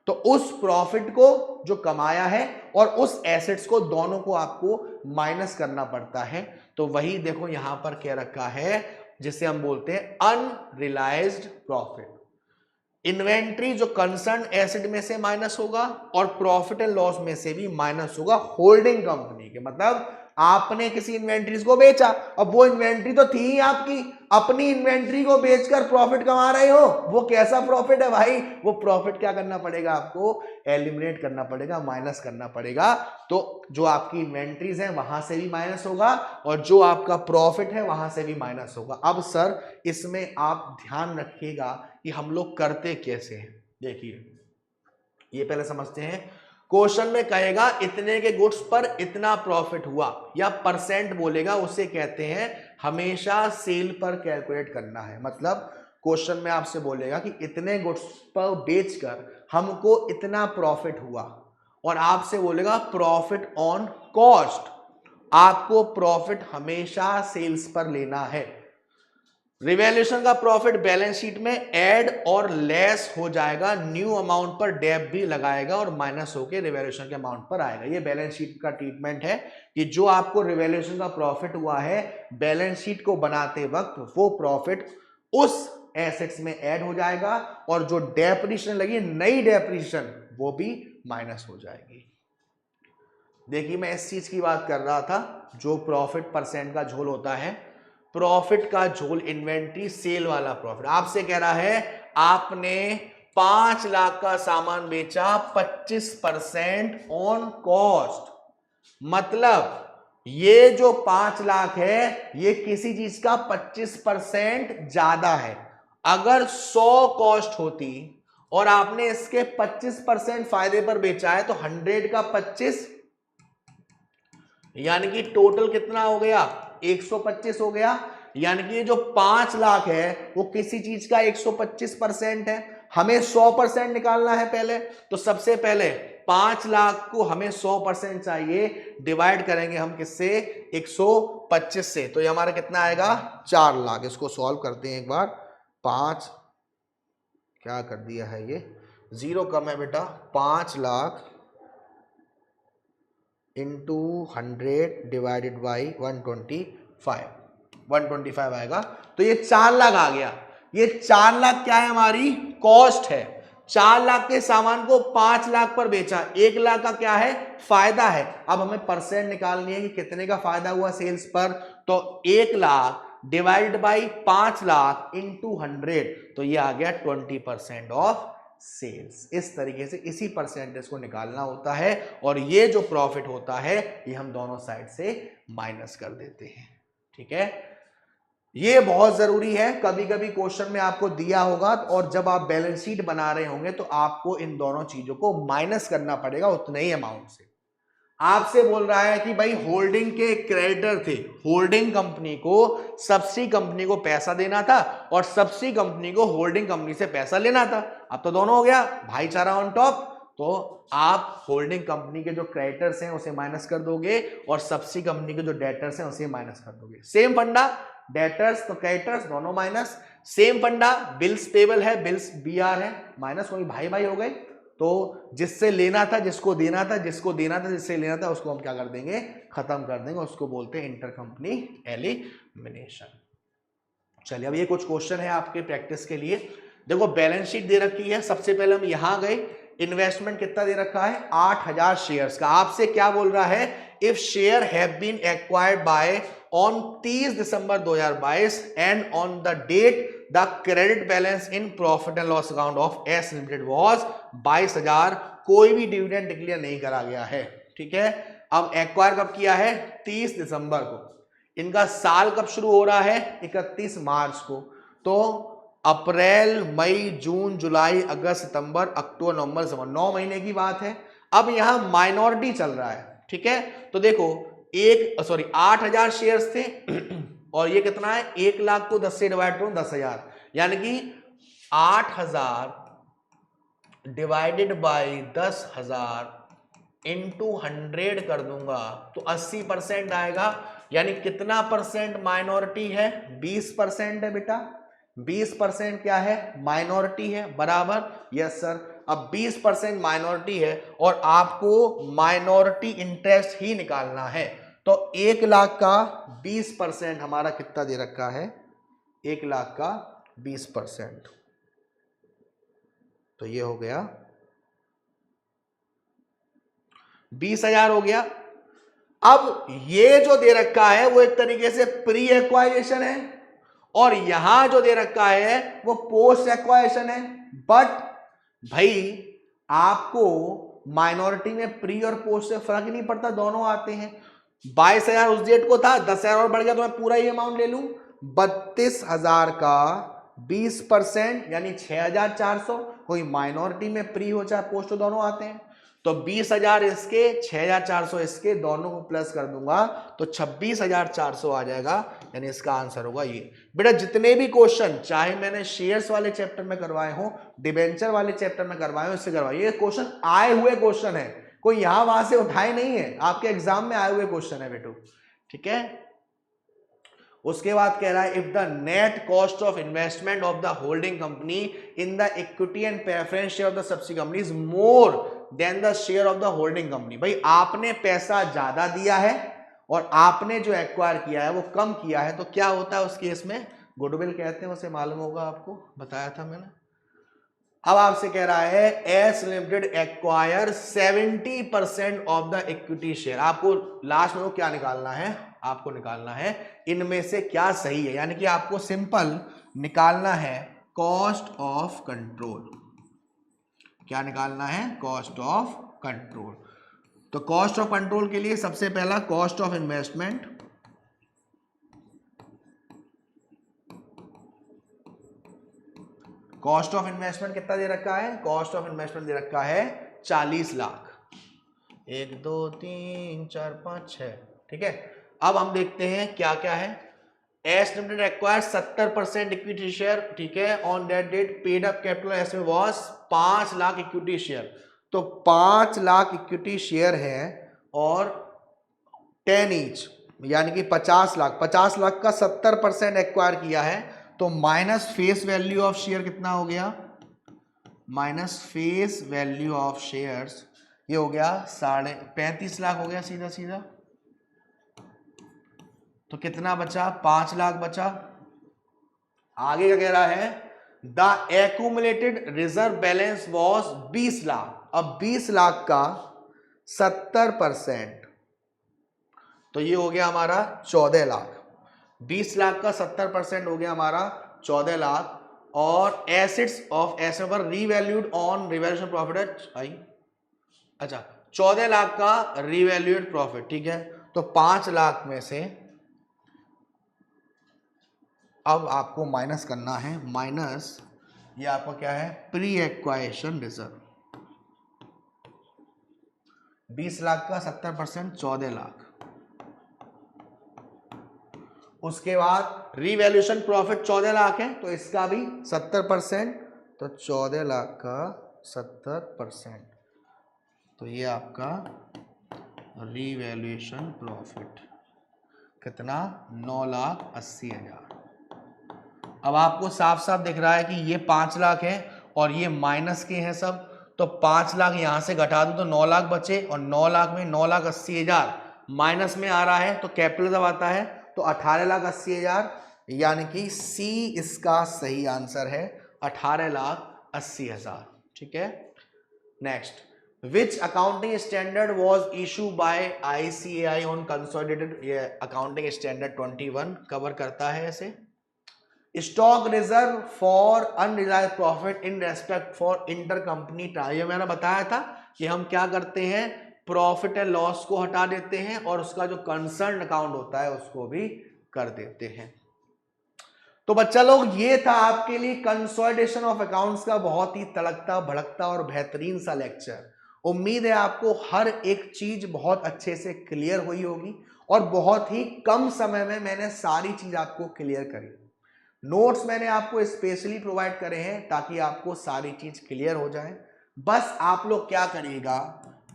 तो उस प्रॉफिट को जो कमाया है और उस एसेट्स को, दोनों को आपको माइनस करना पड़ता है। तो वही देखो यहां पर क्या रखा है, जिसे हम बोलते हैं अनरियलाइज्ड प्रॉफिट। इन्वेंट्री जो कंसर्न एसेट में से माइनस होगा और प्रॉफिट एंड लॉस में से भी माइनस होगा होल्डिंग कंपनी के। मतलब आपने किसी इन्वेंट्रीज को बेचा, अब वो इन्वेंट्री तो थी ही आपकी, अपनी इन्वेंट्री को बेचकर प्रॉफिट कमा रहे हो, वो कैसा प्रॉफिट है भाई, वो प्रॉफिट क्या करना पड़ेगा आपको, एलिमिनेट करना पड़ेगा, माइनस करना पड़ेगा। तो जो आपकी इन्वेंट्रीज है वहां से भी माइनस होगा और जो आपका प्रॉफिट है वहां से भी माइनस होगा। अब सर इसमें आप ध्यान रखिएगा कि हम लोग करते कैसे हैं। देखिए, ये पहले समझते हैं। क्वेश्चन में कहेगा इतने के गुड्स पर इतना प्रॉफिट हुआ, या परसेंट बोलेगा, उसे कहते हैं हमेशा सेल पर कैलकुलेट करना है। मतलब क्वेश्चन में आपसे बोलेगा कि इतने गुड्स पर बेचकर हमको इतना प्रॉफिट हुआ, और आपसे बोलेगा प्रॉफिट ऑन कॉस्ट, आपको प्रॉफिट हमेशा सेल्स पर लेना है। रिवैल्यूएशन का प्रॉफिट बैलेंस शीट में ऐड और लेस हो जाएगा, न्यू अमाउंट पर डेप भी लगाएगा और माइनस होकर रिवैल्यूएशन के अमाउंट पर आएगा। ये बैलेंस शीट का ट्रीटमेंट है कि जो आपको रिवैल्यूएशन का प्रॉफिट हुआ है बैलेंस शीट को बनाते वक्त, वो प्रॉफिट उस एसेट्स में ऐड हो जाएगा और जो डेप्रिसिएशन लगी, नई डेप्रिसिएशन, वो भी माइनस हो जाएगी। देखिए, मैं इस चीज की बात कर रहा था, जो प्रॉफिट परसेंट का झोल होता है, प्रॉफिट का झोल इन्वेंट्री सेल वाला प्रॉफिट। आपसे कह रहा है आपने 5 लाख का सामान बेचा 25% ऑन कॉस्ट, मतलब ये जो 5 लाख है ये किसी चीज का 25% ज्यादा है। अगर 100 कॉस्ट होती और आपने इसके 25% फायदे पर बेचा है, तो 100 का 25, यानी कि टोटल कितना हो गया, 125 हो गया। यानी कि जो 5 लाख है वो किसी चीज का 125% है, हमें 100% निकालना है पहले। तो सबसे पहले 5 लाख को हमें 100% चाहिए, डिवाइड करेंगे हम किससे, 125 से, तो ये हमारा कितना आएगा, 4 लाख। इसको सॉल्व करते हैं एक बार। 5, क्या कर दिया है ये, 0 कम है बेटा, 5 लाख इंटू 100 डिवाइडेड बाई 125 आएगा। तो ये 4 लाख आ गया। ये 4 लाख क्या है, हमारी कॉस्ट है। 4 लाख के सामान को 5 लाख पर बेचा, 1 लाख का क्या है, फायदा है। अब हमें परसेंट निकालनी है कि कितने का फायदा हुआ सेल्स पर, तो 1 lakh divide by 5 lakh into 100, तो ये आ गया 20% ऑफ सेल्स। इस तरीके से इसी परसेंटेज को निकालना होता है, और ये जो प्रॉफिट होता है ये हम दोनों साइड से माइनस कर देते हैं। ठीक है, ये बहुत जरूरी है, कभी कभी क्वेश्चन में आपको दिया होगा और जब आप बैलेंस शीट बना रहे होंगे तो आपको इन दोनों चीजों को माइनस करना पड़ेगा उतने ही अमाउंट से। आपसे बोल रहा है कि भाई होल्डिंग के क्रेडिटर थे, होल्डिंग कंपनी को सब्सिडी कंपनी को पैसा देना था और सब्सिडी कंपनी को होल्डिंग कंपनी से पैसा लेना था। अब तो दोनों हो गया, भाईचारा ऑन टॉप। तो आप होल्डिंग कंपनी के जो क्रेडिटर्स हैं उसे माइनस कर दोगे और सब्सिडी कंपनी के जो डेटर्स हैं उसे माइनस कर दोगे। सेम फंडा, डेटर्स तो क्रेडिटर्स दोनों माइनस, सेम फंडा, बिल्स पेबल है, बिल्स बीआर है, माइनस वही भाई भाई हो गए। तो जिससे लेना था जिसको देना था, जिसको देना था जिससे लेना था, उसको हम क्या कर देंगे, खत्म कर देंगे, उसको बोलते हैं इंटर कंपनी एलिमिनेशन। चलिए अब ये कुछ क्वेश्चन है आपके प्रैक्टिस के लिए। देखो बैलेंस शीट दे रखी है, सबसे पहले हम यहां गए, इन्वेस्टमेंट कितना दे रखा है 8000 शेयर्स का। आपसे क्या बोल रहा है, if share have been acquired by on 30 December 2022 and on the date the credit balance in profit and loss account of S limited was 22,000, कोई भी डिविडेंड डिक्लेयर नहीं करा गया है। ठीक है, अब एक्वायर कब किया है 30 दिसंबर को, इनका साल कब शुरू हो रहा है 31 मार्च को, तो अप्रैल मई जून जुलाई अगस्त सितंबर अक्टूबर नवंबर दिसंबर 9 महीने की बात है। अब यहां माइनॉरिटी चल रहा है। ठीक है, तो देखो 8000 शेयर्स थे और ये कितना है 1 लाख को 10 से डिवाइड करो 10,000, यानी कि 8000 डिवाइडेड बाई 10,000 इंटू 100 कर दूंगा तो 80% आएगा। यानी कितना परसेंट माइनॉरिटी है 20% है बेटा, 20% क्या है माइनॉरिटी है, बराबर, यस सर। अब 20% माइनॉरिटी है और आपको माइनॉरिटी इंटरेस्ट ही निकालना है, तो 1 लाख का 20% हमारा कितना दे रखा है, 1 लाख का 20%, तो ये हो गया 20,000 हो गया। अब ये जो दे रखा है वो एक तरीके से प्री एक्वाइजेशन है और यहां जो दे रखा है वो पोस्ट एक्वाइजेशन है। बट भाई आपको माइनॉरिटी में प्री और पोस्ट से फर्क ही नहीं पड़ता, दोनों आते हैं। 22,000 उस डेट को था, 10,000 और बढ़ गया तो मैं पूरा ही अमाउंट ले लूं। 32,000 का 20% यानी 6,400, कोई माइनॉरिटी में प्री हो चाहे पोस्ट हो दोनों आते हैं। तो 20,000 इसके 6,400 इसके, दोनों को प्लस कर दूंगा तो 26,400 आ जाएगा, यानी इसका आंसर होगा ये। बेटा जितने भी क्वेश्चन चाहे मैंने शेयर्स वाले चैप्टर में करवाए हो, डिबेंचर वाले चैप्टर में करवाए हो, इससे करवाए, ये क्वेश्चन आए हुए क्वेश्चन है, कोई यहां वहां से उठाए नहीं है, आपके एग्जाम में आए हुए क्वेश्चन है बेटू। ठीक है, उसके बाद कह रहा है if the net cost of investment of the holding company in the equity and preference share of the subsidy company is more than the share of the holding company. भाई आपने पैसा ज्यादा दिया है और आपने जो एक्वायर किया है वो कम किया है, तो क्या होता है उस केस में, गुडविल कहते हैं, उसे मालूम होगा आपको, बताया था मैंने। अब आपसे कह रहा है S limited acquire 70% of the equity share. आपको लास्ट में वो क्या निकालना है, आपको निकालना है इनमें से क्या सही है, यानी कि आपको सिंपल निकालना है कॉस्ट ऑफ कंट्रोल। क्या निकालना है, कॉस्ट ऑफ कंट्रोल। तो कॉस्ट ऑफ कंट्रोल के लिए सबसे पहला cost of investment, cost of investment कितना दे रखा है, कॉस्ट ऑफ इन्वेस्टमेंट दे रखा है 40 लाख, 1 2 3 4 5 6। ठीक है, अब हम देखते हैं क्या क्या है। S limited acquire 70% equity share, ठीक है, on that date paid up capital S में वाज 5 लाख इक्विटी शेयर, तो 5 लाख इक्विटी शेयर है और 10 ईच यानी कि 50 लाख, 50 लाख का 70% एक्वायर किया है, तो minus face value of share कितना हो गया, minus face value of shares, ये हो गया 35 लाख हो गया सीधा सीधा। तो कितना बचा, 5 लाख बचा। आगे क्या कह रहा है, the accumulated reserve balance was 20 lakh. अब 20 लाख का 70%, तो ये हो गया हमारा 14 लाख। 20 लाख का 70% हो गया हमारा 14 लाख। और एसेट्स ऑफ एसेट पर revalued on revaluation profit I, अच्छा 14 लाख का रीवैल्यूड प्रॉफिट। ठीक है, तो 5 लाख में से अब आपको माइनस करना है, माइनस ये आपका क्या है, प्री एक्वाइशन रिजर्व 20 लाख का 70% 14 लाख। उसके बाद रीवैल्यूएशन प्रॉफिट 14 लाख है तो इसका भी 70%, तो 14 लाख का 70%, तो ये आपका रीवैल्यूएशन प्रॉफिट कितना, 9,80,000। अब आपको साफ साफ दिख रहा है कि ये 5 लाख है और ये माइनस के हैं सब, तो 5 लाख यहां से घटा दो तो 9 लाख बचे, और 9 लाख में 9,80,000 माइनस में आ रहा है तो कैपिटल जब आता है तो 18,80,000, यानी कि सी इसका सही आंसर है, 18,80,000। ठीक है। Next, which accounting standard was issue bye ICAI on consolidated, ये अकाउंटिंग स्टैंडर्ड 21 कवर करता है ऐसे। Stock reserve for unrealised profit in respect for inter company, ये मैंने बताया था कि हम क्या करते हैं, प्रॉफिट एंड लॉस को हटा देते हैं और उसका जो कंसर्न अकाउंट होता है उसको भी कर देते हैं। तो बच्चा लोग ये था आपके लिए कंसोलिडेशन ऑफ अकाउंट्स का बहुत ही तड़कता भड़कता और बेहतरीन सा लेक्चर। उम्मीद है आपको हर एक चीज बहुत अच्छे से क्लियर हुई होगी और बहुत ही कम समय में मैंने सारी चीज आपको क्लियर करी। नोट्स मैंने आपको स्पेशली प्रोवाइड करे हैं ताकि आपको सारी चीज क्लियर हो जाए। बस आप लोग क्या करिएगा,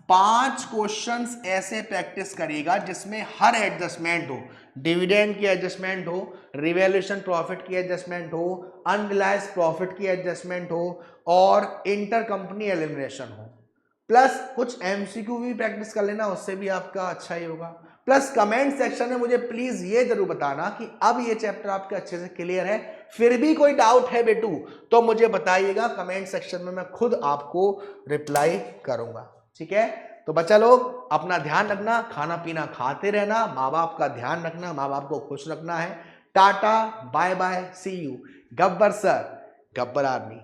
5 क्वेश्चंस ऐसे प्रैक्टिस करिएगा जिसमें हर एडजस्टमेंट हो, डिविडेंड की एडजस्टमेंट हो, रिवैल्यूएशन प्रॉफिट की एडजस्टमेंट हो, अनरियलाइज्ड प्रॉफिट की एडजस्टमेंट हो और इंटर कंपनी एलिमिनेशन हो। प्लस कुछ MCQ भी प्रैक्टिस कर लेना, उससे भी आपका अच्छा ही होगा। प्लस कमेंट सेक्शन में मुझे प्लीज ये जरूर बताना कि अब ये चैप्टर आपके अच्छे से क्लियर है, फिर भी कोई डाउट है बेटू तो मुझे बताइएगा कमेंट सेक्शन में, मैं खुद आपको रिप्लाई करूंगा। ठीक है। तो बच्चा लोग अपना ध्यान रखना, खाना पीना खाते रहना, माँ बाप का ध्यान रखना, माँ बाप को खुश रखना है। Tata bye bye, see you. Gabbar sir, Gabbar army.